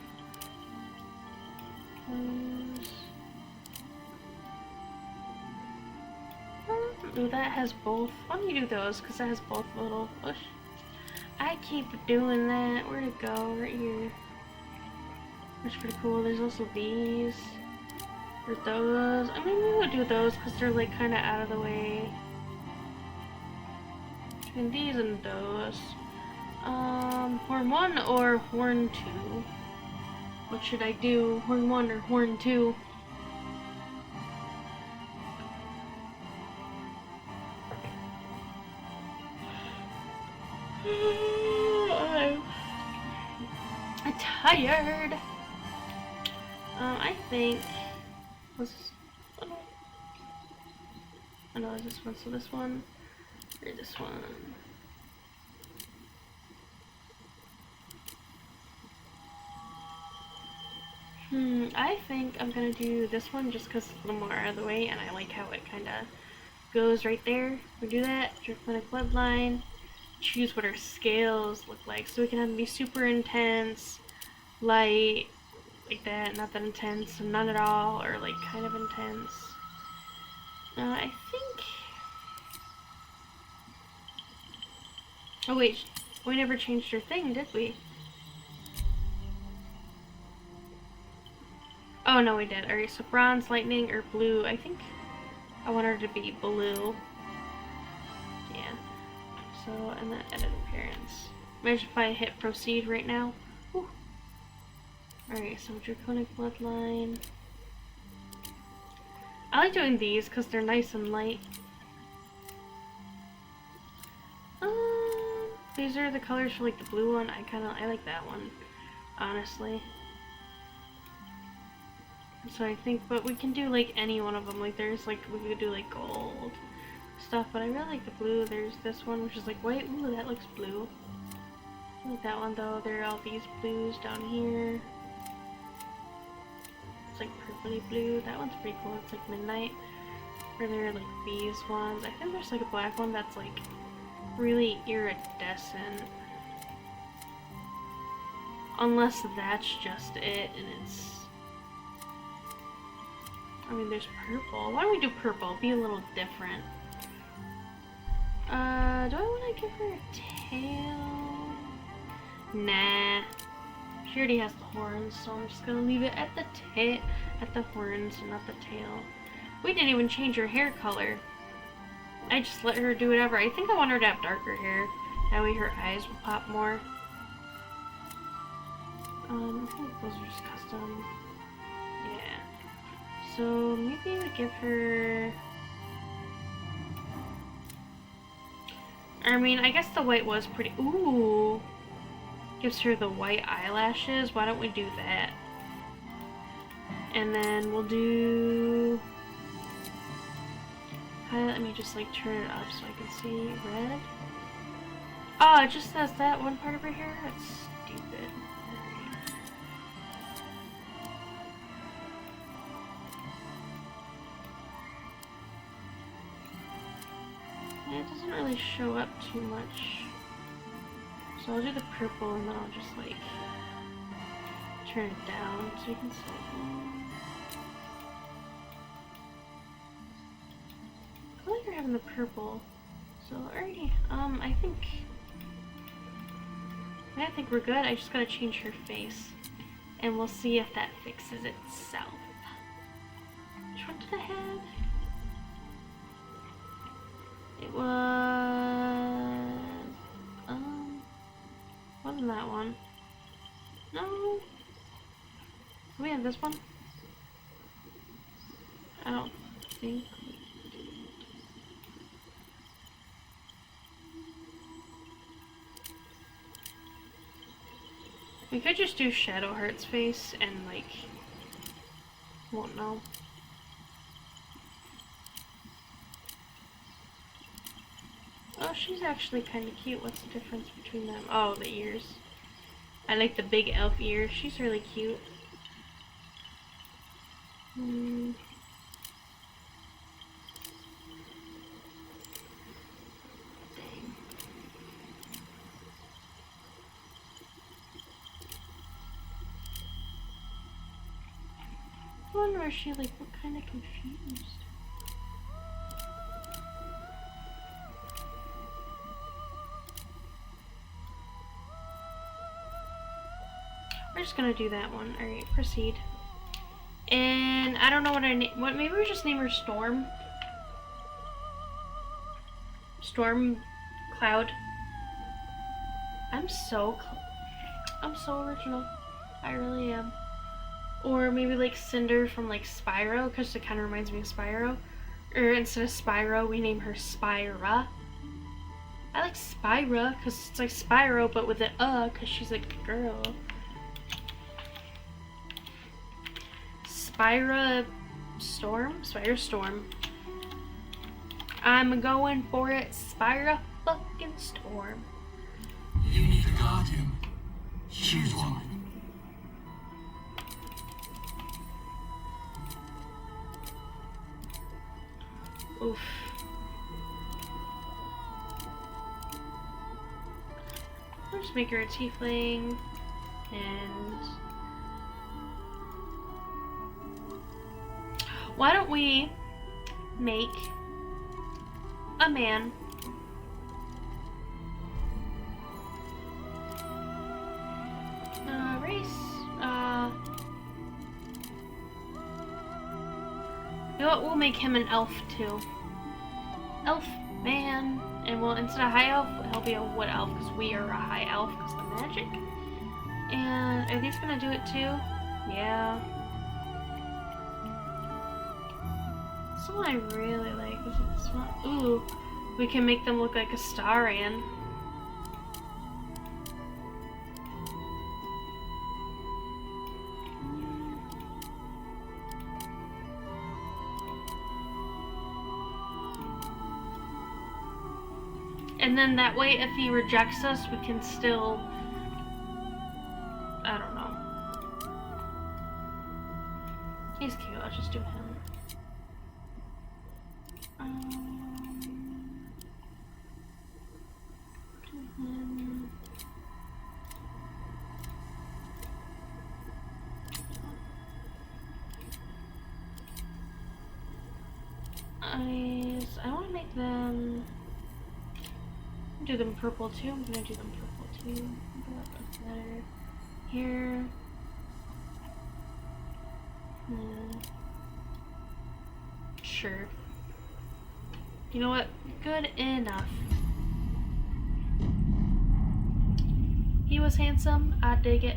Ooh, that has both. Why don't you do those? Because that has both little... Push. I keep doing that. Where'd it go? Right here. That's pretty cool. There's also these. Or those. I mean, we would do those because they're like kind of out of the way. Between these and those. Horn 1 or Horn 2? What should I do? Horn 1 or Horn 2? I'm tired. I think. What's this? Oh no, is this one? So this one or this one? I think I'm gonna do this one just because it's a little more out of the way, and I like how it kind of goes right there. We do that. Draconic bloodline. Choose what our scales look like, so we can have them be super intense, light, like that, not that intense, none at all, or like kind of intense. I think. Oh wait, we never changed our thing, did we? Oh no, we did. Alright, so bronze, lightning, or blue. I think I want her to be blue. Yeah. So, and then edit appearance. Imagine if I hit proceed right now. Alright, so draconic bloodline. I like doing these because they're nice and light. These are the colors for like the blue one. I like that one, honestly. So I think, but we can do like any one of them. Like there's like, we could do like gold stuff, but I really like the blue. There's this one which is like white. Ooh, that looks blue. I like that one though. There are all these blues down here. It's like purpley blue. That one's pretty cool. It's like midnight. Or there are like these ones. I think there's like a black one that's like really iridescent. Unless that's just it and it's... I mean, there's purple. Why don't we do purple? Be a little different. Do I want to give her a tail? Nah. She already has the horns, so I'm just gonna leave it at the horns and not the tail. We didn't even change her hair color. I just let her do whatever. I think I want her to have darker hair. That way her eyes will pop more. I think those are just custom. Yeah. So maybe we give her... I mean, I guess the white was pretty... Ooh! Gives her the white eyelashes. Why don't we do that? And then we'll do... Let me just like turn it up so I can see red. Oh, it just says that one part of her hair? That's stupid. Yeah, it doesn't really show up too much. So I'll do the purple and then I'll just like turn it down so you can see. I like her having the purple. So already, I think we're good. I just gotta change her face. And we'll see if that fixes itself. Which one did I have? It was... wasn't that one? No. Do we have this one? I don't think. We could just do Shadowheart's face and like, won't know. Oh, she's actually kind of cute. What's the difference between them? Oh, the ears. I like the big elf ears. She's really cute. I wonder if she like what kind of confused. We're just gonna do that one. Alright, proceed. And I don't know what maybe we just name her Storm? Storm Cloud. I'm so original. I really am. Or maybe like Cinder from like Spyro, because it kind of reminds me of Spyro. Or instead of Spyro, we name her Spyra. I like Spyra because it's like Spyro but with an because she's like a girl. Spyra Storm. I'm going for it, Spyra fucking Storm. You need a guardian. Choose one. Oof. Let's make her a tiefling, and why don't we make a man race? You know what? We'll make him an elf too. Elf man, and we'll instead of high elf, he'll be a wood elf because we are a high elf because of the magic. And are these gonna do it too? Yeah. Someone I really like is this one. Ooh, we can make them look like a Starian. And then that way, if he rejects us, we can still, I don't know. He's cute, I'll just do him. I want to make them, do them purple too. I'm gonna do them purple too. That's better. Here. Sure. You know what? Good enough. He was handsome. I dig it.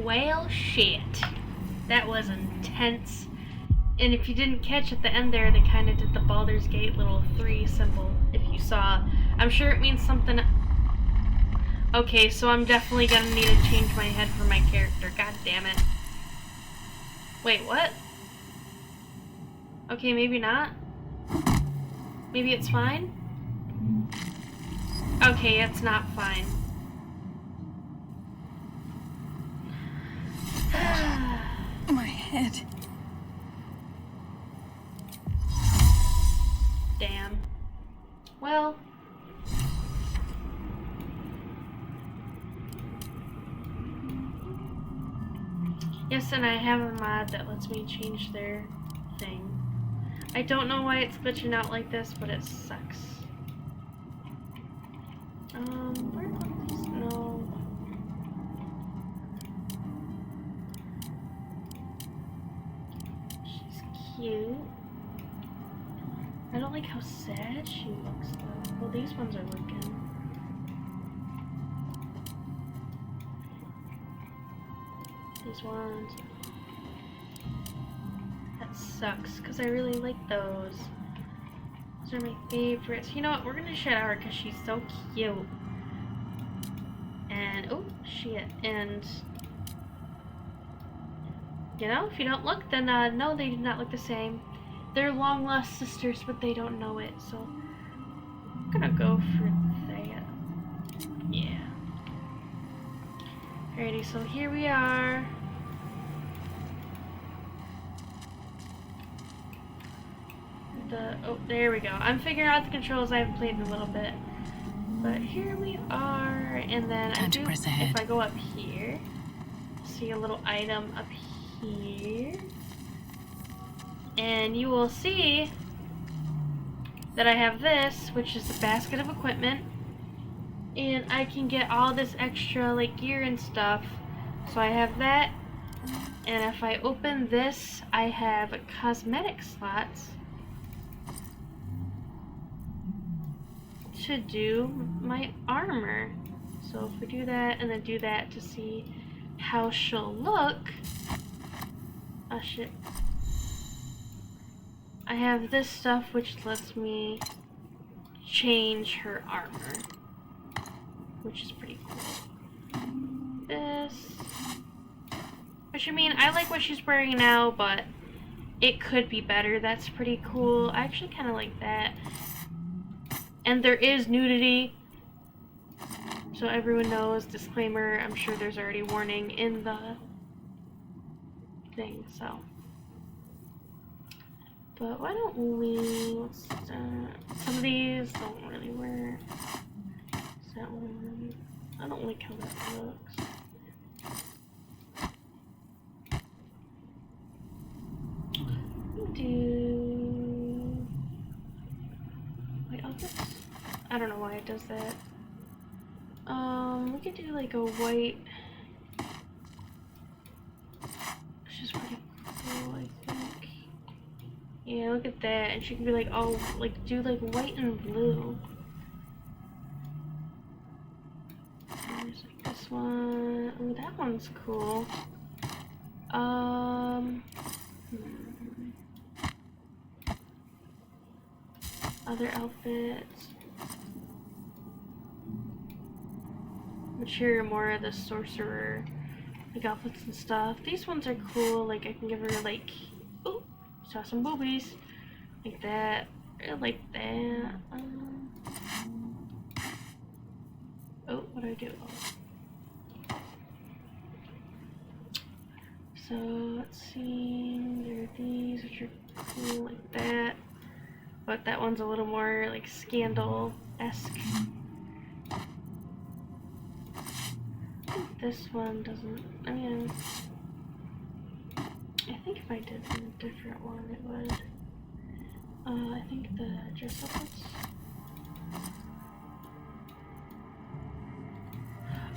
Well, shit. That was intense. And if you didn't catch at the end there, they kind of did the Baldur's Gate little 3 symbol. If you saw, I'm sure it means something. Okay, so I'm definitely gonna need to change my head for my character. God damn it. Wait, what? Okay, maybe not. Maybe it's fine? Okay, it's not fine. My head. Damn. Well. Yes, and I have a mod that lets me change their thing. I don't know why it's glitching out like this, but it sucks. Where are these? No. She's cute. I don't like how sad she looks though. Well, these ones are working. These ones. That sucks, because I really like those. Those are my favorites. You know what? We're gonna shout her because she's so cute. And, oh, shit. And, you know, if you don't look, then, no, they do not look the same. They're long-lost sisters, but they don't know it, so I'm gonna go for that. Yeah. Alrighty, so here we are. Oh, there we go. I'm figuring out the controls. I haven't played in a little bit. But here we are, and then if I go up here, see a little item up here, and you will see that I have this, which is the basket of equipment, and I can get all this extra like gear and stuff. So I have that, and if I open this, I have cosmetic slots to do my armor. So if we do that and then do that to see how she'll look. Oh shit. I have this stuff which lets me change her armor, which is pretty cool. This, which I mean, I like what she's wearing now, but it could be better. That's pretty cool. I actually kind of like that. And there is nudity, so everyone knows, disclaimer, I'm sure there's already warning in the thing, so. But why don't we, some of these don't really work. That one, I don't like how that looks. Do white outfits? I don't know why it does that. We could do like a white. Which is pretty cool, I think. Yeah, look at that. And she can be like, oh, like do like white and blue. There's like this one. Oh, that one's cool. Other outfits. Which here are more of the sorcerer like outfits and stuff. These ones are cool. Like I can give her like, oh, saw some boobies, like that, or like that. Oh, what do I do? Oh. So let's see. There are these which are cool like that. But that one's a little more like scandal-esque. This one doesn't, I mean, I think if I did a different one it would. I think the dress up ones.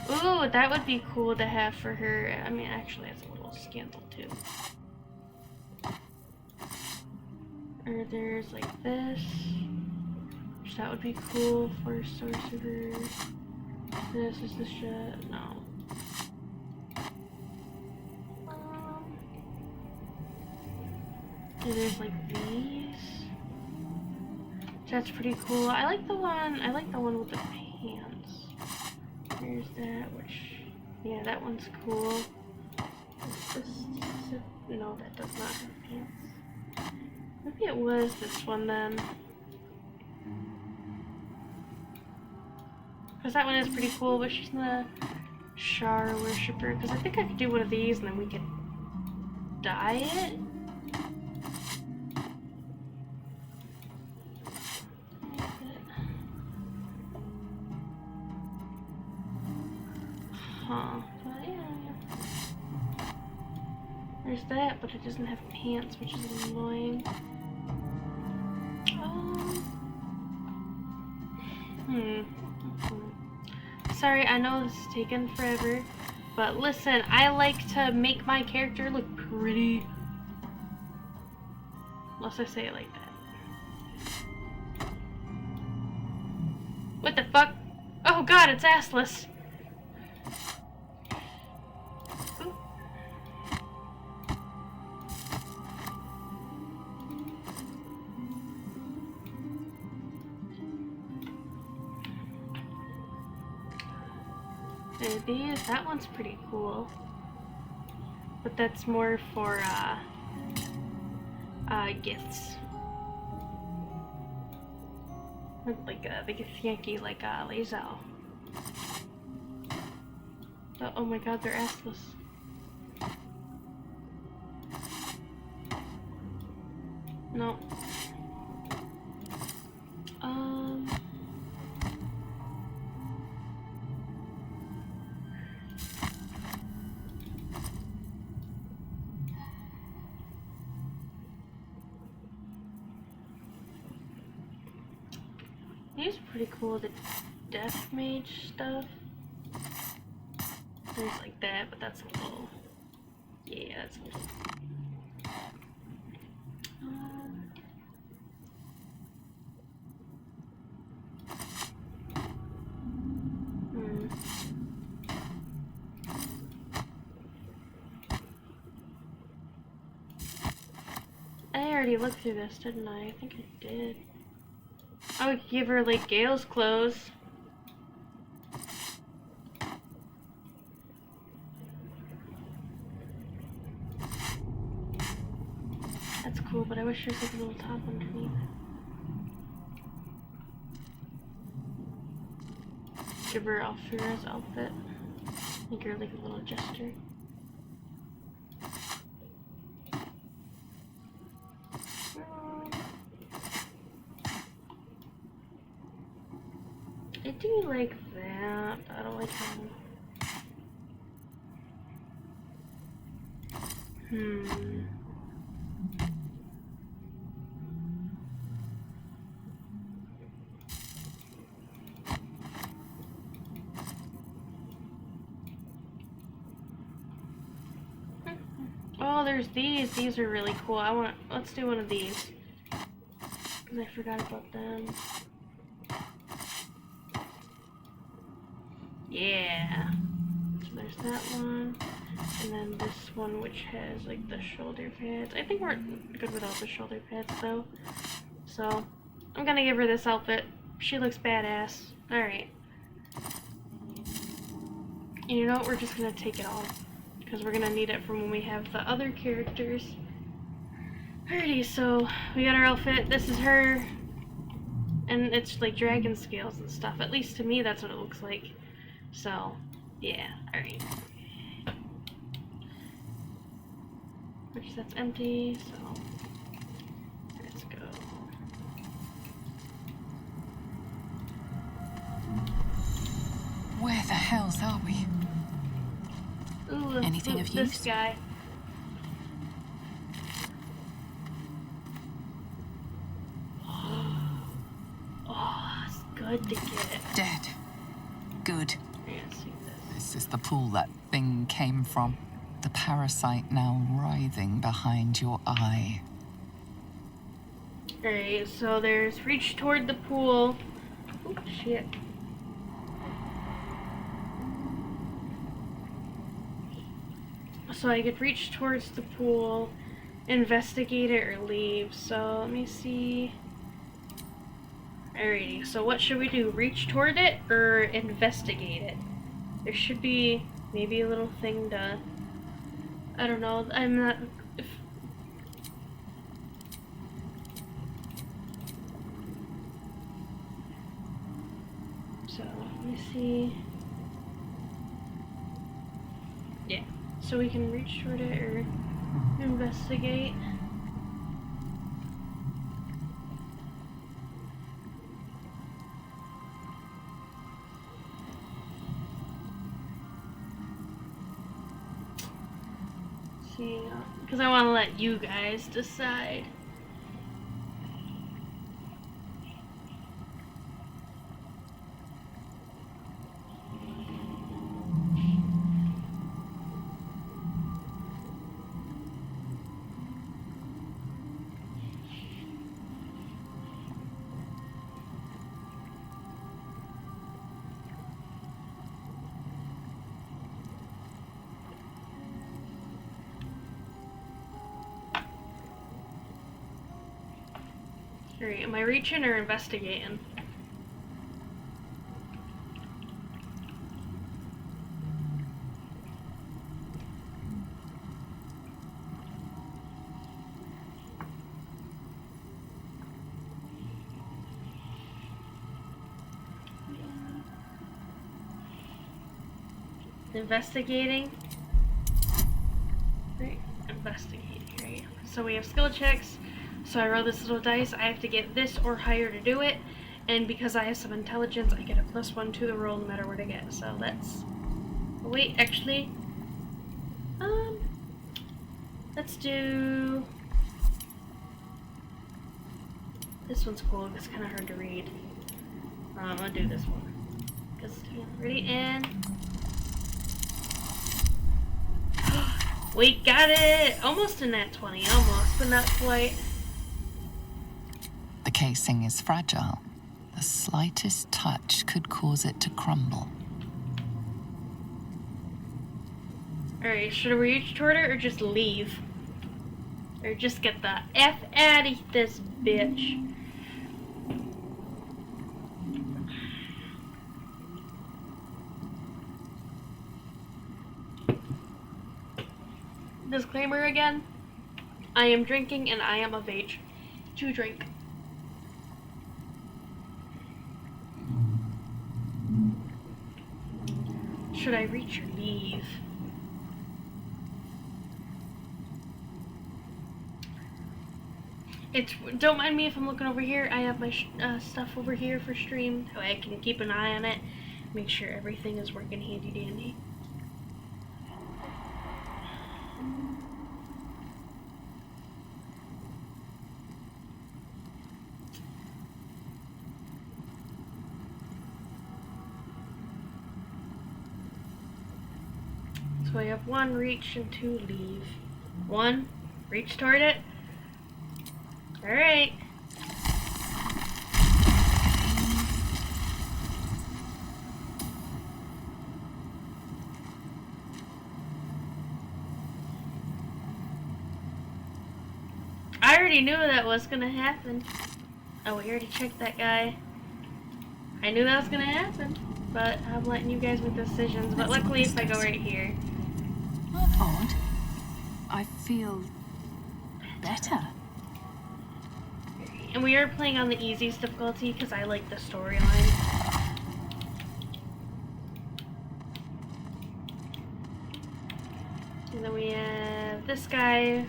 Ooh, that would be cool to have for her. I mean, actually it's a little scandal too. Or there's like this, which that would be cool for sorcerer. This is the shit. No. And there's like these. That's pretty cool. I like the one with the pants. There's that, which, yeah, that one's cool. No, that does not have pants. Maybe it was this one then. Because that one is pretty cool, but she's not a Shar worshiper. Because I think I could do one of these and then we could dye it. Huh. But yeah. There's that, but it doesn't have pants, which is annoying. Sorry, I know this is taking forever, but listen, I like to make my character look pretty. Unless I say it like that. What the fuck? Oh god, it's assless. Ooh. These, that one's pretty cool. But that's more for gifts. Like the Githyanki, like Lazel. Oh my god, they're assless. No. These are pretty cool, the Death Mage stuff. Things like that, but that's a little... Yeah, that's a little... I already looked through this, didn't I? I think I did. I would give her, like, Gale's clothes. That's cool, but I wish there was, like, a little top underneath. Give her Alfira's outfit. Make her, like, a little jester. I do like that. I don't like how... Oh, there's these. These are really cool. Let's do one of these. Because I forgot about them. Yeah. So there's that one. And then this one, which has like the shoulder pads. I think we're good without the shoulder pads though. So I'm gonna give her this outfit. She looks badass. Alright. And you know what? We're just gonna take it off. Because we're gonna need it for when we have the other characters. Alrighty, so we got our outfit. This is her. And it's like dragon scales and stuff. At least to me, that's what it looks like. So, yeah, alright. Which that's empty, so let's go. Where the hells are we? Ooh, Anything of use? This guy. Oh, it's good to get. Dead. Good. Yeah, see this. This is the pool that thing came from. The parasite now writhing behind your eye. Alright, so there's reach toward the pool. Oh, shit. So I could reach towards the pool, investigate it or leave. So let me see. Alrighty, so what should we do? Reach toward it or investigate it? There should be maybe a little thing to... I don't know, I'm not... So, let me see... Yeah, so we can reach toward it or investigate. Because I want to let you guys decide. Alright, am I reaching or investigating? Investigating? Right, investigating, right. So we have skill checks. So I roll this little dice. I have to get this or higher to do it. And because I have some intelligence, I get a +1 to the roll no matter what I get. So let's... Wait, actually... Let's do... This one's cool. It's kind of hard to read. I'm gonna do this one. Because, ready, and... We got it! Almost in that 20. Almost, but not quite. The casing is fragile. The slightest touch could cause it to crumble. Alright, should we reach toward it or just leave? Or just get the F out of this bitch? Disclaimer again. I am drinking and I am of age to drink. Should I reach or leave? Don't mind me if I'm looking over here. I have my stuff over here for stream. So I can keep an eye on it. Make sure everything is working handy dandy. So I have 1 reach and 2 leave. 1, reach toward it. Alright. I already knew that was gonna happen. Oh, we already checked that guy. I knew that was gonna happen, but I'm letting you guys make decisions. But luckily, if I go right here. Odd. I feel better. And we are playing on the easiest difficulty because I like the storyline. And then we have this guy.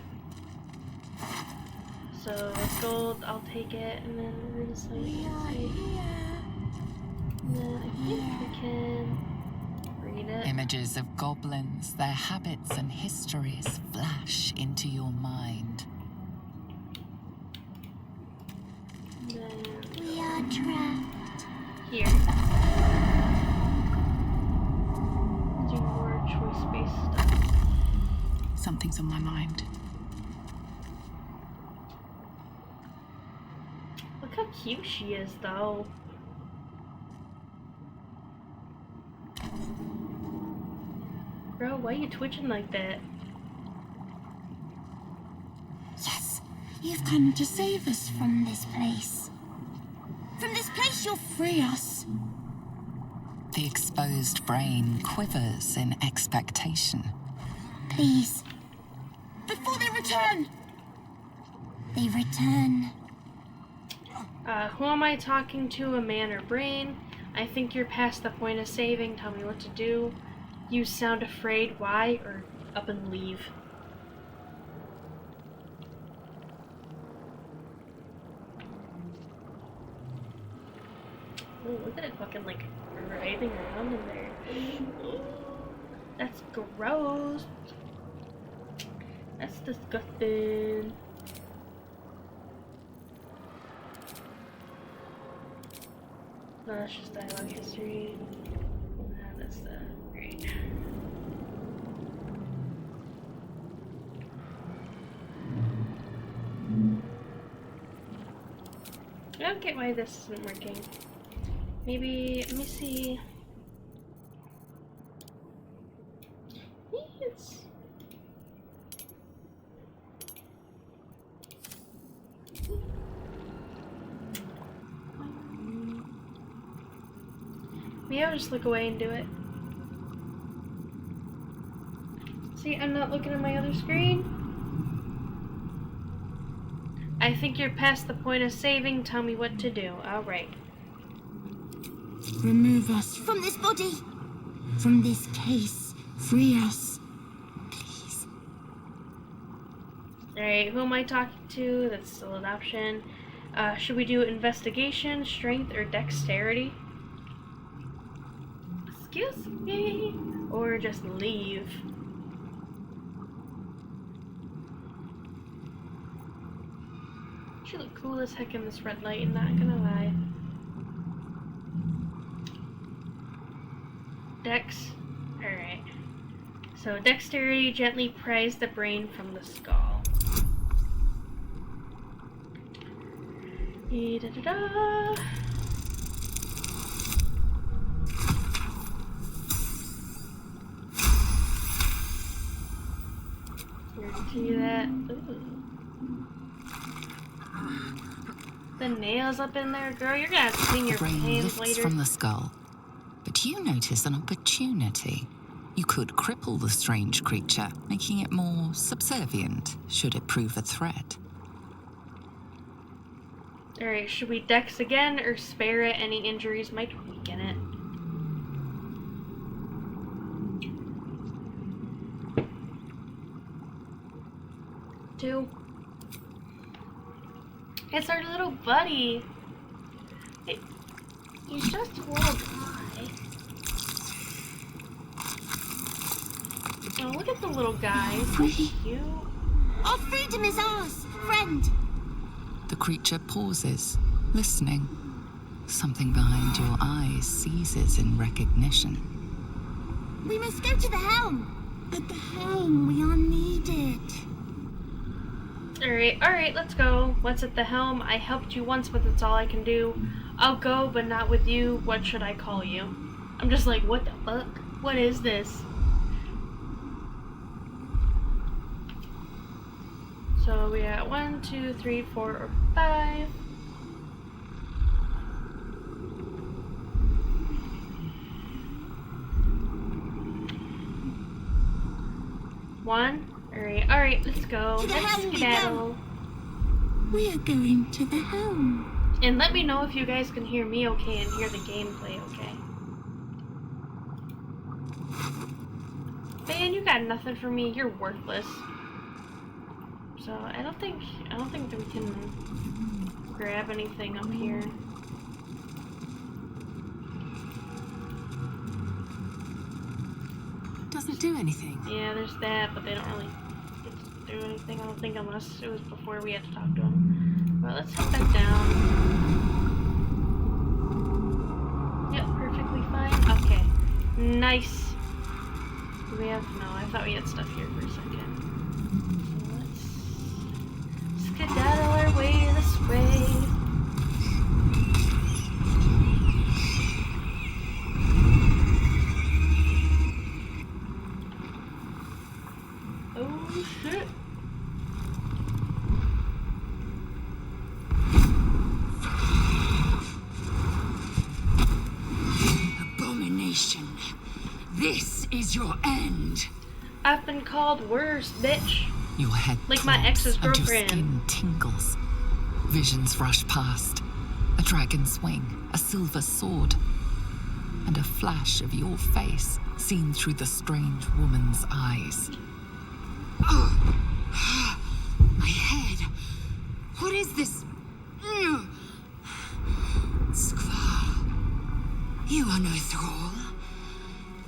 So gold, I'll take it, and then we're gonna say, and then I think we can read it. Images of goblins, their habits and histories flash into your mind. And then We are trapped. here. Do more choice-based stuff. Something's on my mind. Look how cute she is, though. Bro, why are you twitching like that? You've come to save us from this place. From this place you'll free us. The exposed brain quivers in expectation. Please. Before they return. They return. Who am I talking to, a man or brain? I think you're past the point of saving. Tell me what to do. You sound afraid. Why? Or up and leave. Oh, look at it fucking like writhing around in there. That's gross. That's disgusting. No, that's just dialogue history. That's the great. I don't get why this isn't working. Maybe, let me see. It's... Maybe I'll just look away and do it. See, I'm not looking at my other screen. I think you're past the point of saving. Tell me what to do. Alright. Remove us from this body. From this case. Free us. Please. Alright, who am I talking to? That's still an option. Should we do investigation, strength, or dexterity? Excuse me. Or just leave. She look cool as heck in this red light, I'm not gonna lie. Dex. Alright. So dexterity, gently prise the brain from the skull. Da-da-da. Here, continue that. Ooh. The nails up in there, girl. You're gonna have to clean your The brain hands lifts later. from the skull. But you notice an opportunity. You could cripple the strange creature, making it more subservient, should it prove a threat. Alright, should we dex again or spare it? Any injuries might weaken it. Two. It's our little buddy. He's just a little guy. Oh, look at the little guy. He's so cute. Our freedom is ours, friend. The creature pauses, listening. Something behind your eyes seizes in recognition. We must go to the helm. At the helm, we are needed. Alright, let's go. What's at the helm? I helped you once, but that's all I can do. I'll go, but not with you. What should I call you? I'm just like, what the fuck? What is this? So we got 1, 2, 3, 4, or 5. One. Alright, let's go. To the Let's helm we skedaddle. We are going to the helm. And let me know if you guys can hear me okay and hear the gameplay okay. Man, you got nothing for me. You're worthless. So I don't think that we can grab anything up here. Doesn't do anything. Yeah, there's that, but they don't really get to do anything, I don't think, unless it was before we had to talk to them. Well, let's head back down. Yep, perfectly fine. Okay. Nice. Do we have... No, I thought we had stuff here for a second. So let's skedaddle our way this way. Oh shit. is your end. I've been called worse, bitch. Your head Like my throbs ex's and your girlfriend. skin tingles. Visions rush past. A dragon's wing, a silver sword, and a flash of your face seen through the strange woman's eyes. My head. What is this? Skvar. You are no thrall.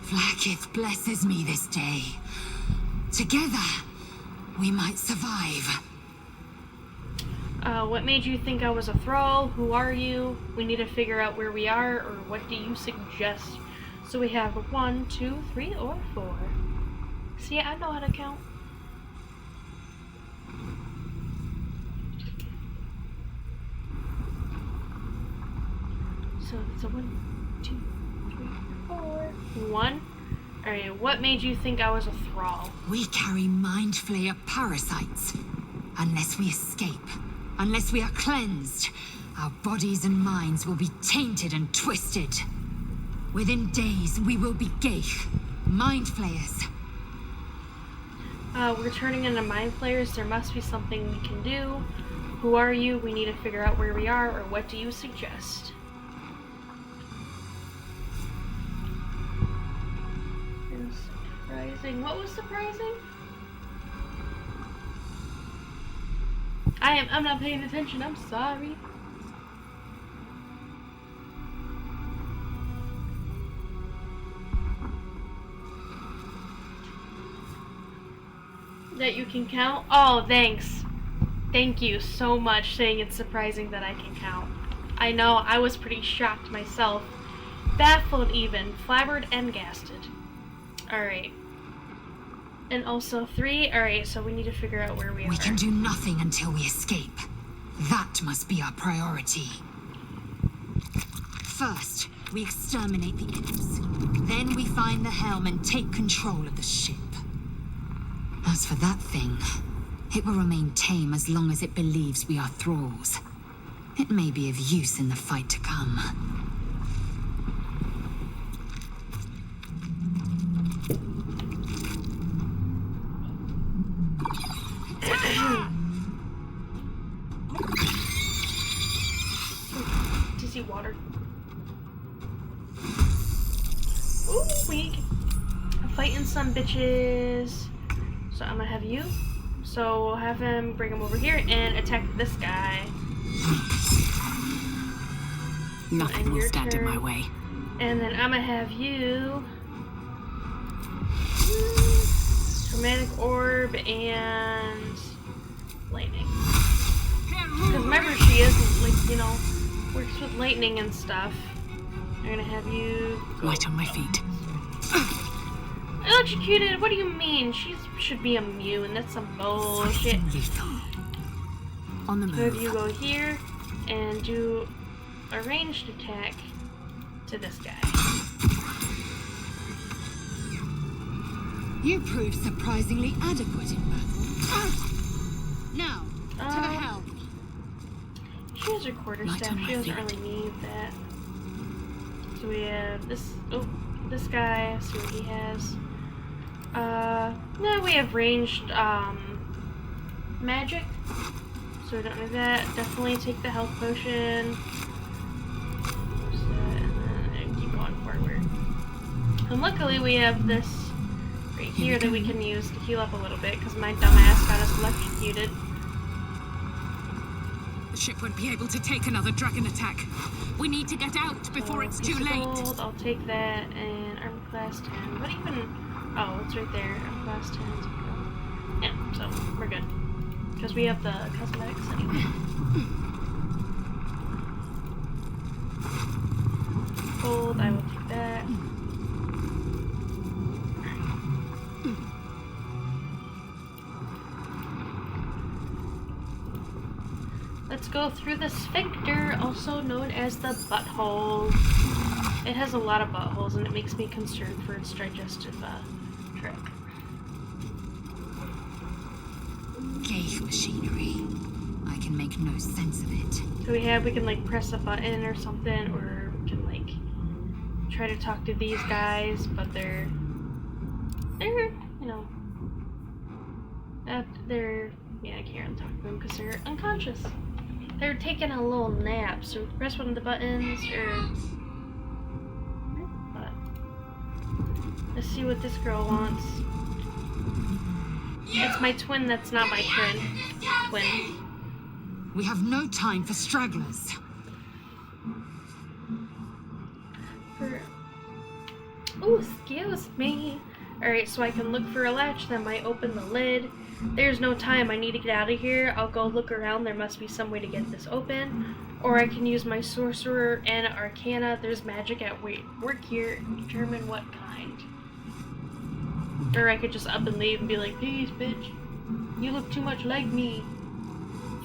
Vlaakith blesses me this day. Together, we might survive. What made you think I was a thrall? Who are you? We need to figure out where we are, or what do you suggest? So we have 1, 2, 3, or 4. See, I know how to count. So it's a 1, 2, 3, 4. 1. Alright, what made you think I was a thrall? We carry mind flayer parasites. Unless we escape, unless we are cleansed, our bodies and minds will be tainted and twisted. Within days, we will be Geich, mind flayers. We're turning into mind flayers. There must be something we can do. Who are you? We need to figure out where we are, or what do you suggest? Surprising. What was surprising? I'm not paying attention. I'm sorry. That you can count? Oh, thanks. Thank you so much saying it's surprising that I can count. I know, I was pretty shocked myself. Baffled even. Flabbered and gasted. Alright. And also 3. Alright, so we need to figure out where we are. We can do nothing until we escape. That must be our priority. First, we exterminate the imps. Then we find the helm and take control of the ship. As for that thing, it will remain tame as long as it believes we are thralls. It may be of use in the fight to come. Dizzy water. Ooh, I'm fighting some bitches. So I'm gonna have you. So we'll have him bring him over here and attack this guy. Nothing will stand in my way. And then I'm gonna have you. Chromatic orb and lightning. Because remember, she is like, you know, works with lightning and stuff. I'm gonna have you go. Light on my feet. Electrocuted? What do you mean? She should be immune. That's some bullshit. On the So if move. you go here and do a ranged attack to this guy. You prove surprisingly adequate in battle. Now, to the helm. She has her quarterstaff. on my She doesn't feet. really need that. So we have this. Oh, this guy. See what he has. No, we have ranged magic. So we don't need that. Definitely take the health potion. There's that, and then keep going forward. And luckily we have this right here that we can use to heal up a little bit because my dumbass got us electrocuted. The ship won't be able to take another dragon attack. We need to get out before it's too Piece of late. gold, I'll take that, and armor class 10. What even? Oh, it's right there. Armor class 10. Yeah, so we're good. Because we have the cosmetics anyway. Gold, I will take that. Let's go through the sphincter, also known as the butthole. It has a lot of buttholes, and it makes me concerned for its digestive tract. Geich machinery. I can make no sense of it. So we can like press a button or something, or we can like try to talk to these guys, but they're they're, you know, yeah, I can't talk to them because they're unconscious. They're taking a little nap, so press one of the buttons, or... Let's see what this girl wants. It's my twin that's not my twin. We have no time for stragglers. Oh, excuse me. Alright, so I can look for a latch that might open the lid. There's no time, I need to get out of here. I'll go look around, there must be some way to get this open. Or I can use my sorcerer and arcana. There's magic at work here. Determine what kind. Or I could just up and leave and be like, please, bitch. You look too much like me.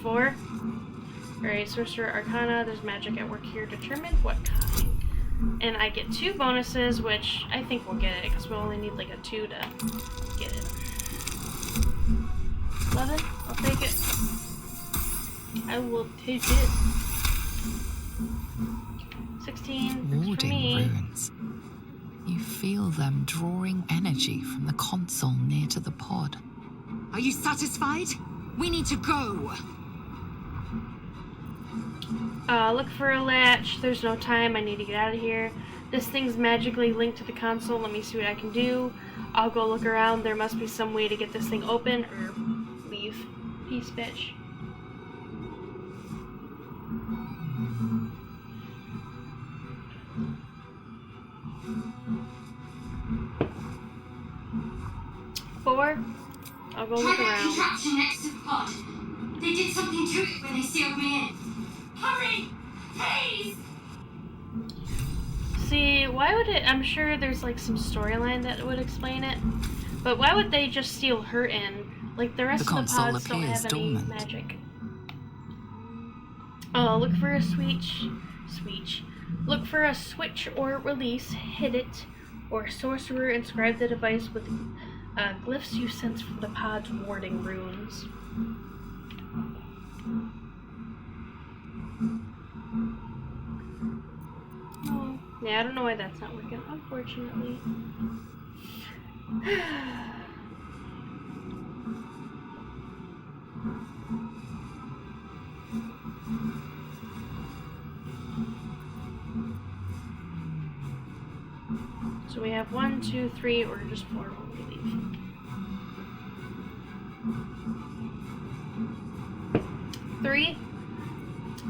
4. Alright, sorcerer arcana. There's magic at work here. Determine what kind. And I get 2 bonuses, which I think we'll get it, because we'll only need like a 2 to get it. 11? I'll take it. I will take it. 16. That's for Warding me. ruins. You feel them drawing energy from the console near to the pod. Are you satisfied? We need to go. Look for a latch. There's no time. I need to get out of here. This thing's magically linked to the console. Let me see what I can do. I'll go look around. There must be some way to get this thing open or leave. Peace, bitch. Four. I'll go look Try that around. contraption next to the pod. They did something to it when they sealed me in. Hurry! Please! See, why would it... I'm sure there's like some storyline that would explain it. But why would they just seal her in? Like the rest The of the console pods don't appears have any dormant. magic. Look for a switch. Look for a switch or release. Hit it. Or sorcerer, inscribe the device with glyphs you sense from the pod's warding runes. Oh, yeah, I don't know why that's not working, unfortunately. So we have 1, 2, 3, or just 4 when we leave. Three.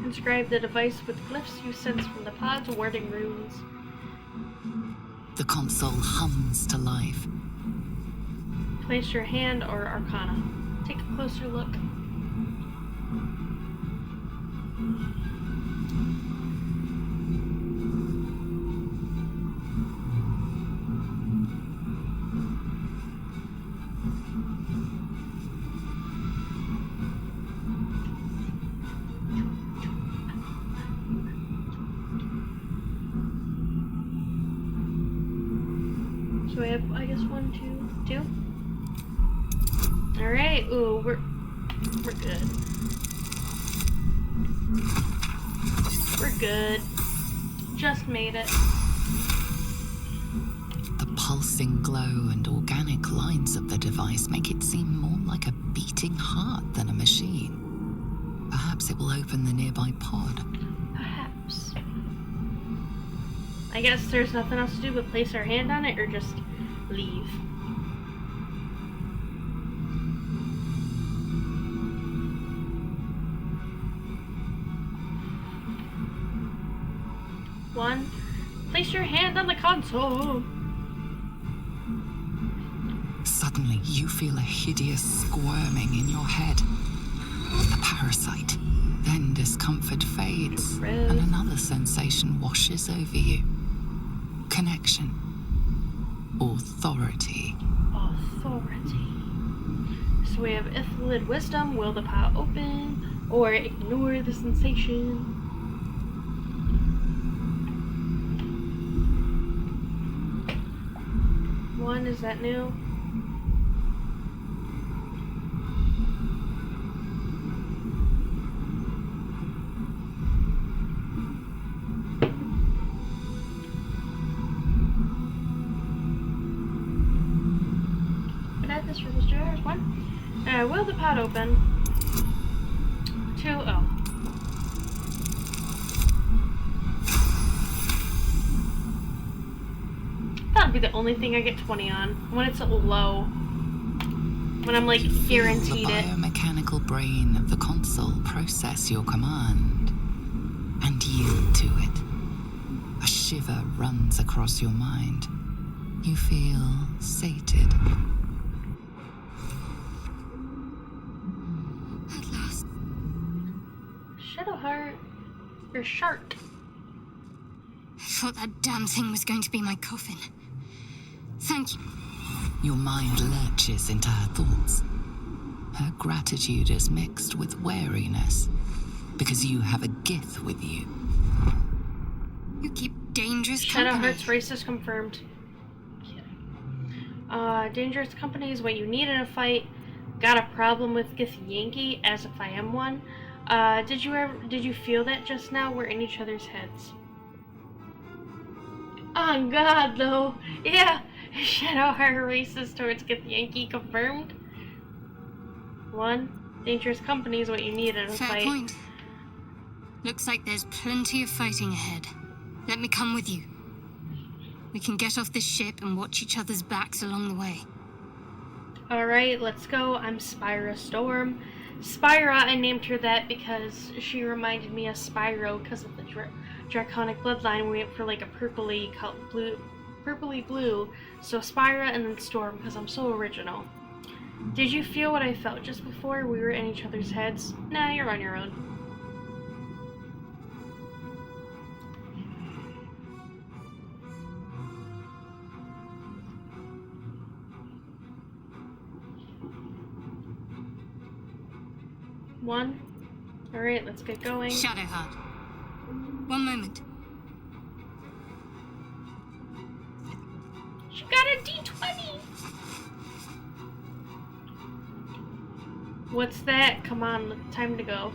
Inscribe the device with glyphs you sense from the pod's warding runes. The console hums to life. Place your hand or arcana. Take a closer look. So we have, I guess, 1, 2, 2. All right. Ooh, we're good. We're good. Just made it. The pulsing glow and organic lines of the device make it seem more like a beating heart than a machine. Perhaps it will open the nearby pod. Perhaps. I guess there's nothing else to do but place our hand on it or just leave. One, place your hand on the console. Suddenly, you feel a hideous squirming in your head. The parasite. Then discomfort fades, and another sensation washes over you. Connection. Authority. Authority. So we have Ithlid Wisdom, will the pot open, or ignore the sensation. One, is that new? There's one. Will the pod open? 2, oh. That'd be the only thing I get 20 on. When it's low. When I'm like guaranteed the it. biomechanical brain of the console process your command and yield to it. A shiver runs across your mind. You feel sated. At last. Shadowheart. Or Shark. I thought that damn thing was going to be my coffin. Thank you. Your mind lurches into her thoughts. Her gratitude is mixed with wariness, because you have a Gith with you. You keep dangerous company. Shadowheart's racist confirmed. Dangerous company is what you need in a fight. Got a problem with Gith Yankee, as if I am one. Did you feel that just now? We're in each other's heads. Oh God, though. Yeah. Shadowheart racist towards Gith Yankee confirmed. 1. Dangerous company is what you need in a Fair fight. point. Looks like there's plenty of fighting ahead. Let me come with you. We can get off this ship and watch each other's backs along the way. Alright, let's go. I'm Spyra Storm. Spyra, I named her that because she reminded me of Spyro because of the draconic bloodline. We went for like a purpley blue. So Spyra and then Storm because I'm so original. Did you feel what I felt just before we were in each other's heads? Nah, you're on your own. One. Alright, let's get going. Shadowheart. One moment. She got a D20! What's that? Come on, time to go.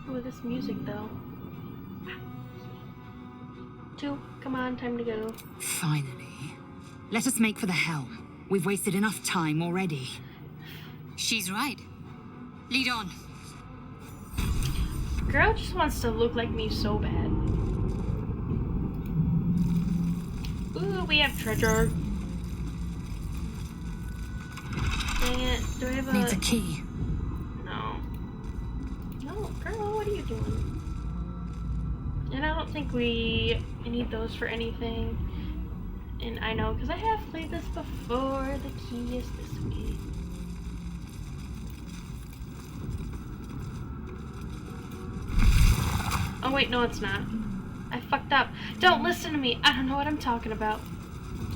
Ooh, this music though. 2, come on, time to go. Finally. Let us make for the helm. We've wasted enough time already. She's right. Lead on. Girl just wants to look like me so bad. Ooh, we have treasure. Dang it. Do I have a... Needs a key. No. No, girl, what are you doing? And I don't think we need those for anything. And I know, because I have played this before. The key is this way. Oh wait, no it's not. I fucked up. Don't listen to me. I don't know what I'm talking about.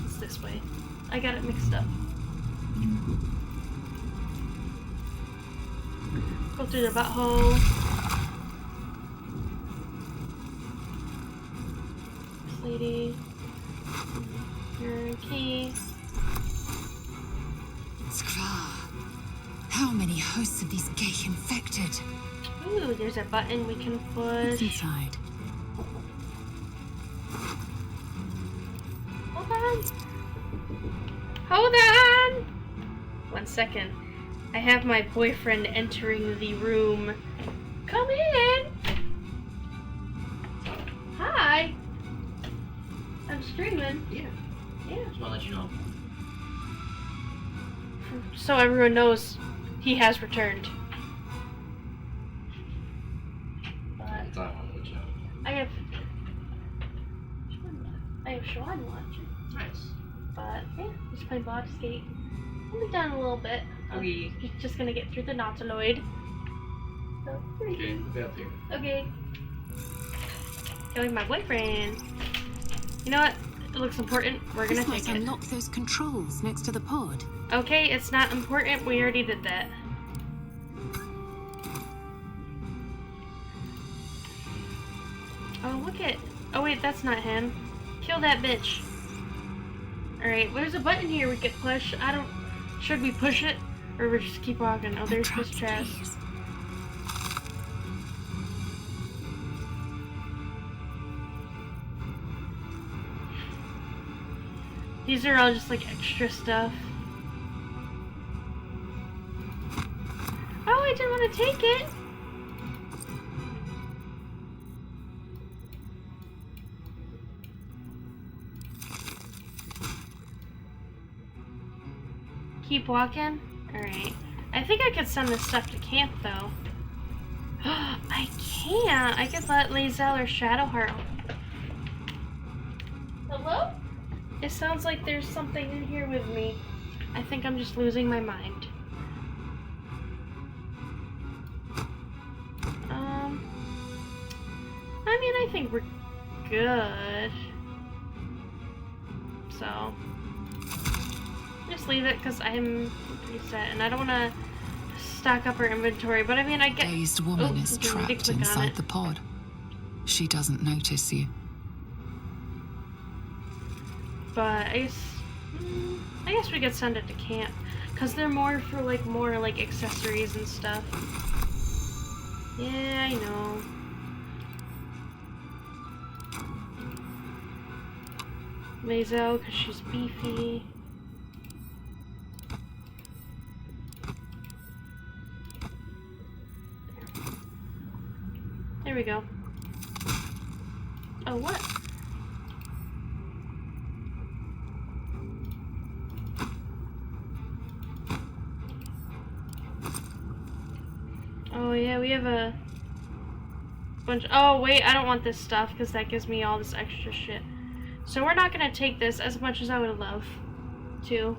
It's this way. I got it mixed up. Go through the butthole. This lady. Your key. Skra. How many hosts of these gay infected? Ooh, there's a button we can What's push. inside? Hold on. Hold on! 1 second. I have my boyfriend entering the room. Come in! Hi! I'm streaming. Yeah. Yeah. Just want to let you know. So everyone knows he has returned. But That's all I want to let you know. I have Sean watching. Nice. But yeah, just playing Baldur's Gate. Only done a little bit. Okay. Just gonna get through the Nautiloid. So, Okay, we'll be up here. okay. Killing my boyfriend. You know what? It looks important. We're gonna This might take it. unlock those controls next to the pod. Okay, it's not important. We already did that. Oh, look at. Oh wait, that's not him. Kill that bitch. Alright, there's a button here we could push. I don't... Should we push it? Or we just keep walking? Oh, there's this chest. These are all just like extra stuff. Oh, I didn't want to take it. Keep walking? Alright. I think I could send this stuff to camp though. I can't. I could let Lae'zel or Shadowheart. Hello? It sounds like there's something in here with me. I think I'm just losing my mind. I mean, I think we're good. So, just leave it because I'm pretty set, and I don't want to stock up our inventory. But I mean, I get. Dazed woman is do we need to trapped click on inside it? the pod. She doesn't notice you. But I guess we could send it to camp because they're more for like more like accessories and stuff. Yeah, I know. Lae'zel, because she's beefy. There we go. Oh, what? Oh, yeah, we have a bunch. Oh, wait, I don't want this stuff because that gives me all this extra shit. So we're not going to take this as much as I would love to.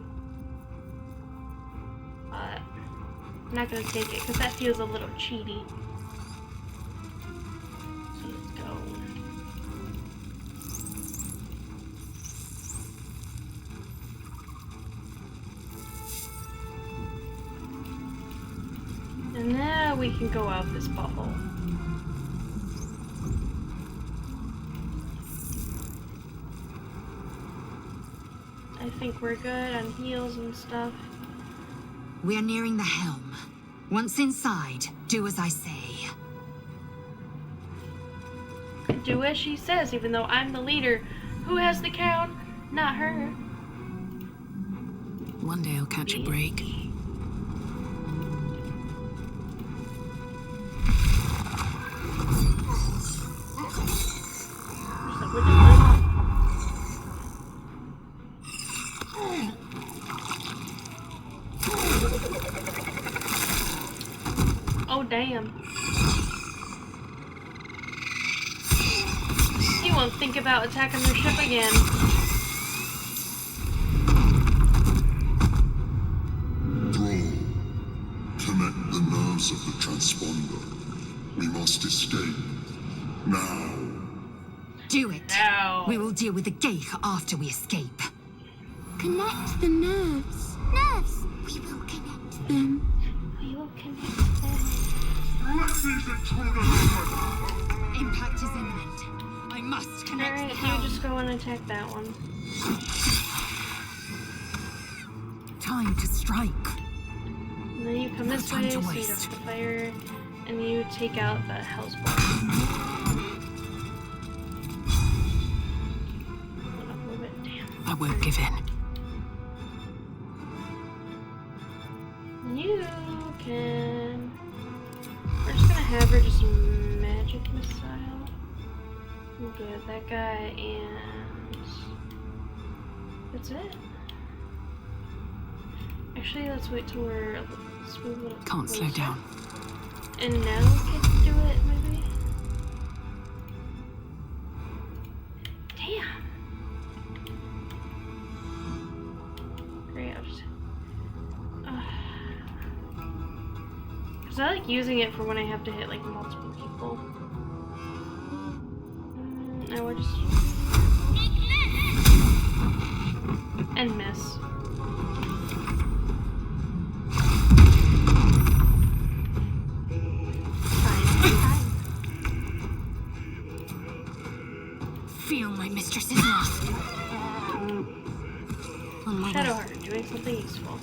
But I'm not going to take it because that feels a little cheaty. So let's go. And now we can go out this bubble. I think we're good on heals and stuff. We're nearing the helm. Once inside, do as I say. Do as she says, even though I'm the leader. Who has the crown? Not her. One day I'll catch a break. Oh, damn. You won't think about attacking their ship again. Thrall, connect the nerves of the transponder. We must escape. Now. Do it. No. We will deal with the Geich after we escape. Connect the nerves. Nerves! We will connect them. We will connect them. Let these intruders Impact is imminent. I must connect Alright, the you helm. just go and attack that one. Time to strike. And then you come this No time way, to so you don't waste. have to fire, and you take out the Hellspawn. Move it, damn. I won't give in. You can. We're just gonna have her just magic missile. Good, that guy, and that's it. Actually, let's wait till we're smooth little. Can't slow down. And now we can do it, maybe. Damn. Great, I'll just. Cause I like using it for when I have to hit like multiple people. Now we're just and miss. Feel my mistress's wrath. On my way. Shadowheart doing something useful.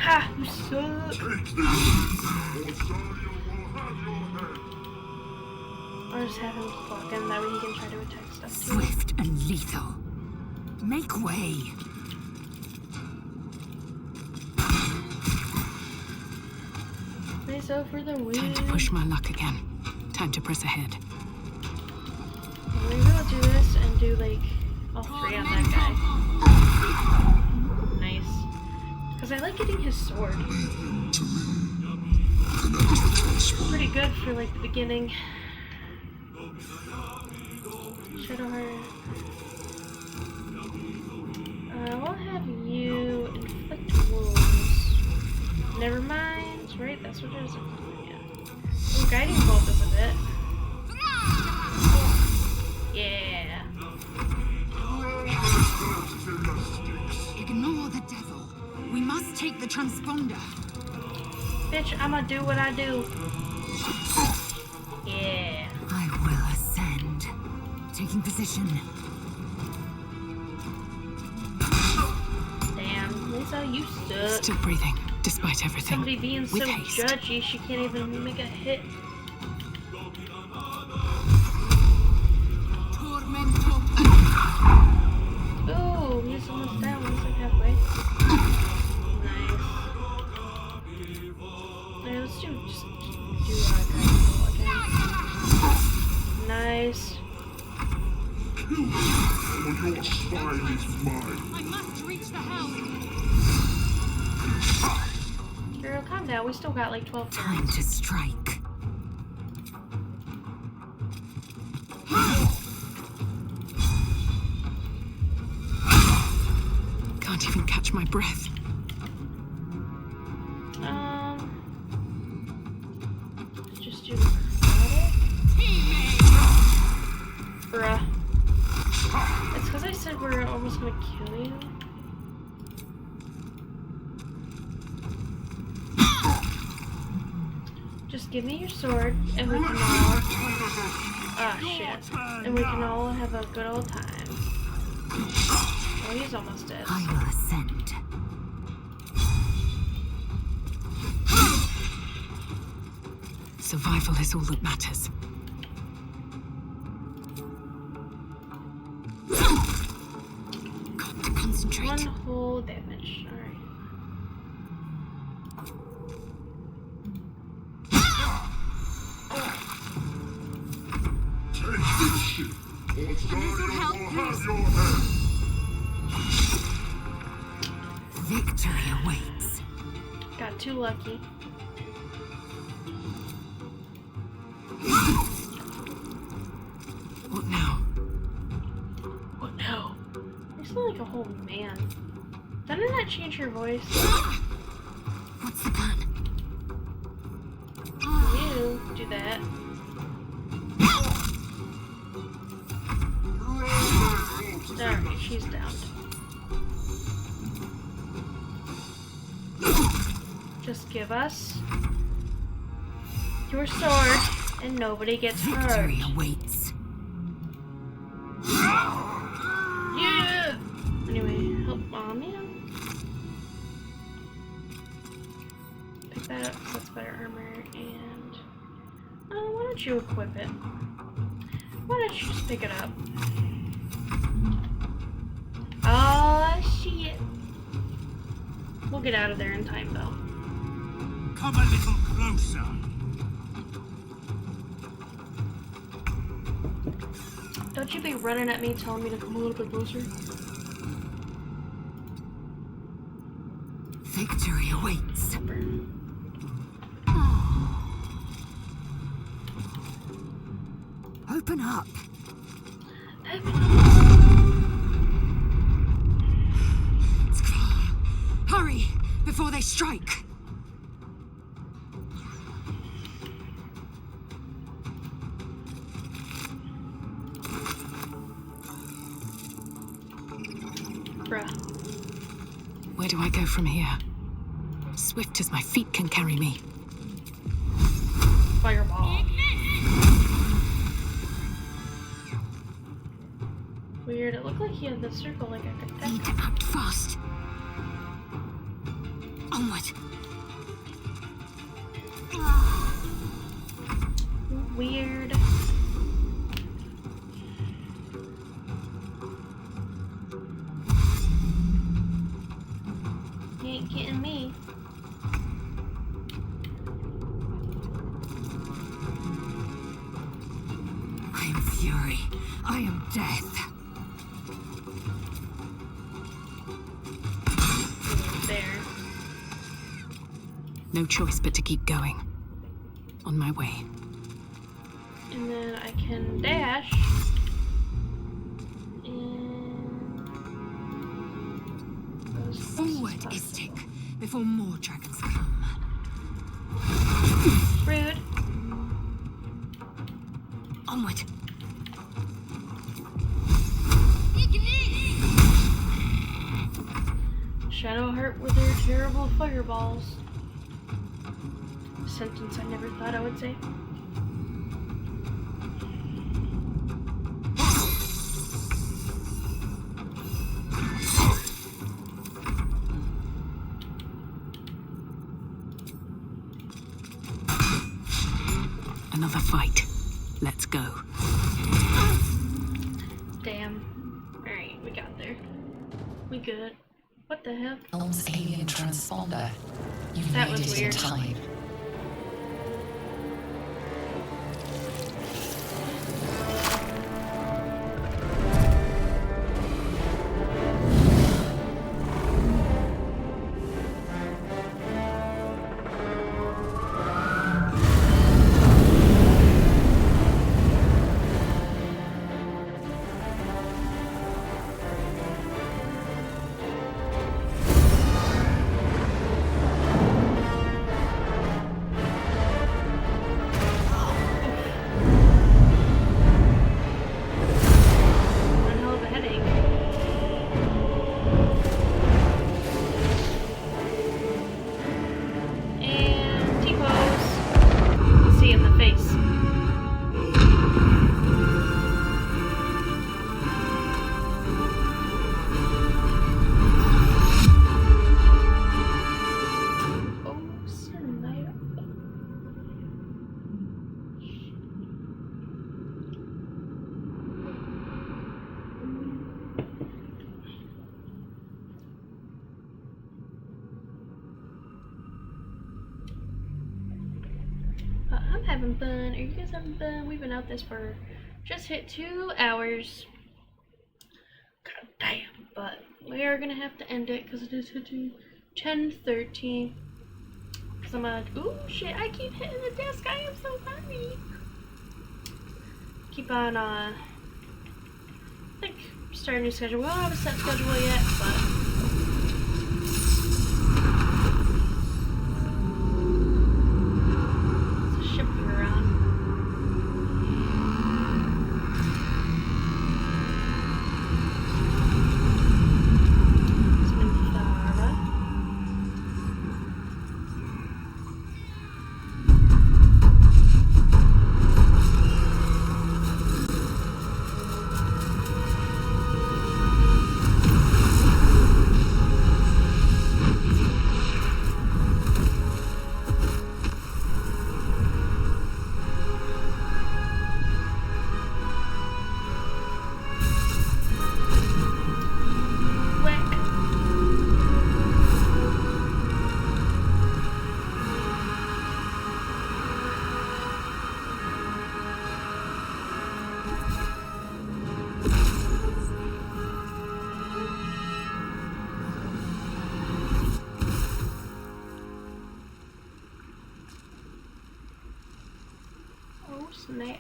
Ha! You suck. take this, or Zarya will have your head. I'll just have him keep walking, that way he can try to attack stuff too. Swift and lethal. Make way. Race over the wheel. Time to push my luck again. Time to press ahead. Maybe I'll do this and do like all three on that guy. Nice. Because I like getting his sword. Pretty good for like the beginning. Shadowheart. We'll have you inflict wounds. Never mind, right? That's what it is. Yeah. Oh, guiding bolt is a bit. Yeah. Ignore the devil. We must take the transponder. Bitch, I'ma do what I do. Yeah. I will ascend. Taking position. Damn, Lisa, you suck. Still breathing, despite everything. Somebody being so With haste. judgy, she can't even make a hit. Ooh, he's almost down. He's like halfway. Nice. Alright, let's do again. Nice. Or your spine is mine. I must reach the helm. Girl, calm down. We still got like 12 Time turns. to strike. Can't even catch my breath. Just do necrotic. Bruh. It's because I said we're almost gonna kill you. Just give me your sword, and we can all... Ah, shit. And we can all have a good old time. Oh, he's almost dead. I will ascend. Survival is all that matters. Got to concentrate. One whole damage. Alright. Take this shit, or Zarya will have your head. Victory awaits. Got too lucky. What now? What now? You sound like a whole man. Doesn't that change your voice? What's the plan? You do that. Alright, she's down. Just give us your sword and nobody gets hurt. Victory awaits. Yeah! Anyway, help mommy. Pick that up because that's better armor. And why don't you equip it? Why don't you just pick it up? Oh shit! We'll get out of there in time though. Come a little closer. Don't you be running at me telling me to come a little bit closer. Victory awaits. Open up. Hurry before they strike. Bruh. Where do I go from here? Swift as my feet can carry me. Fireball. Weird, it looked like he had the circle like I could Need to act fast. Onward. Weird. getting me. I am fury. I am death. There. No choice but to keep going. On my way. And then I can dash. Forward, Istik, before more dragons come. Rude. Onward. Shadowheart with her terrible fireballs. Sentence I never thought I would say. Another fight. Let's go. Damn. Alright, we got there. We good. What the hell? Helm's alien transponder. You That made was it in weird. time. One hell of a headache. And T-pose. See in the face. Oh, snap. I'm having fun. Are you guys having fun? We've been out this for just hit 2 hours. God damn, but we are gonna have to end it because it is hitting 10:30. Cause I'm ooh shit, I keep hitting the desk. I am so funny. Keep on like start a new schedule. We don't have a set schedule yet, but it's a ship we're on. It's Minthara. Whack. Oh snap.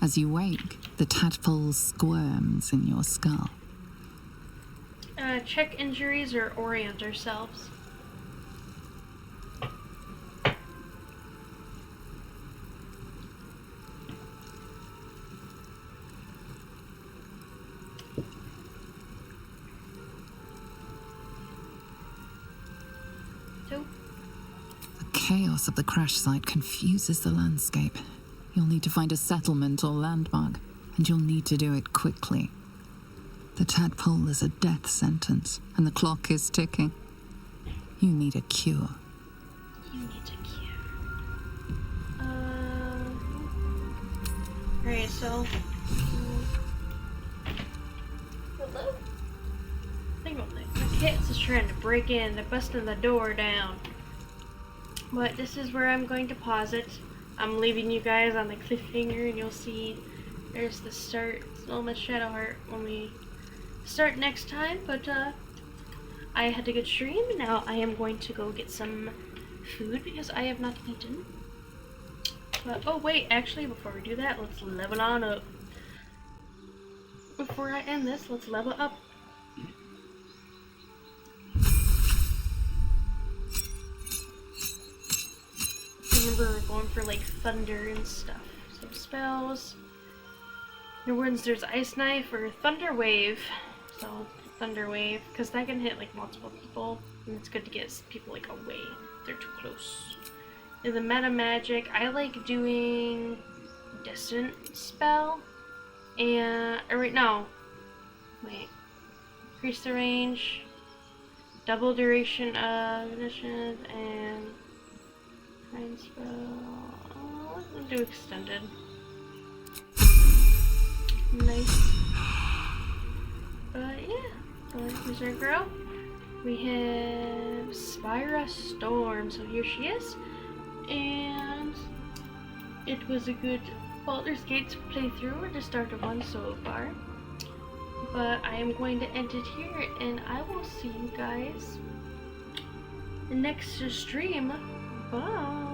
As you wake, the tadpole squirms in your skull. Check injuries or orient ourselves. Two. The chaos of the crash site confuses the landscape. You'll need to find a settlement or landmark, and you'll need to do it quickly. The tadpole is a death sentence, and the clock is ticking. You need a cure. You need a cure. Alright, so... Hello? Think about this. The cat's is trying to break in. They're busting the door down. But this is where I'm going to pause it. I'm leaving you guys on the cliffhanger, and you'll see there's the start. It's a little Shadowheart when we start next time. But I had a good stream. Now I am going to go get some food because I have not eaten. But oh wait, actually before we do that, let's level on up. Before I end this, let's level up. Remember, we're going for like thunder and stuff. So spells. There ones there's Ice Knife or Thunder Wave. So Thunder Wave, because that can hit like multiple people, and it's good to get people like away if they're too close. In the meta magic, I like doing Distant Spell, and right now, wait, increase the range, double duration of initiative, and Mind Spell. Let's do extended. Nice. But yeah, so here's our girl. We have Spyra Storm, so here she is. And it was a good Baldur's Gate playthrough. We're just started one so far. But I am going to end it here, and I will see you guys next stream. Bye.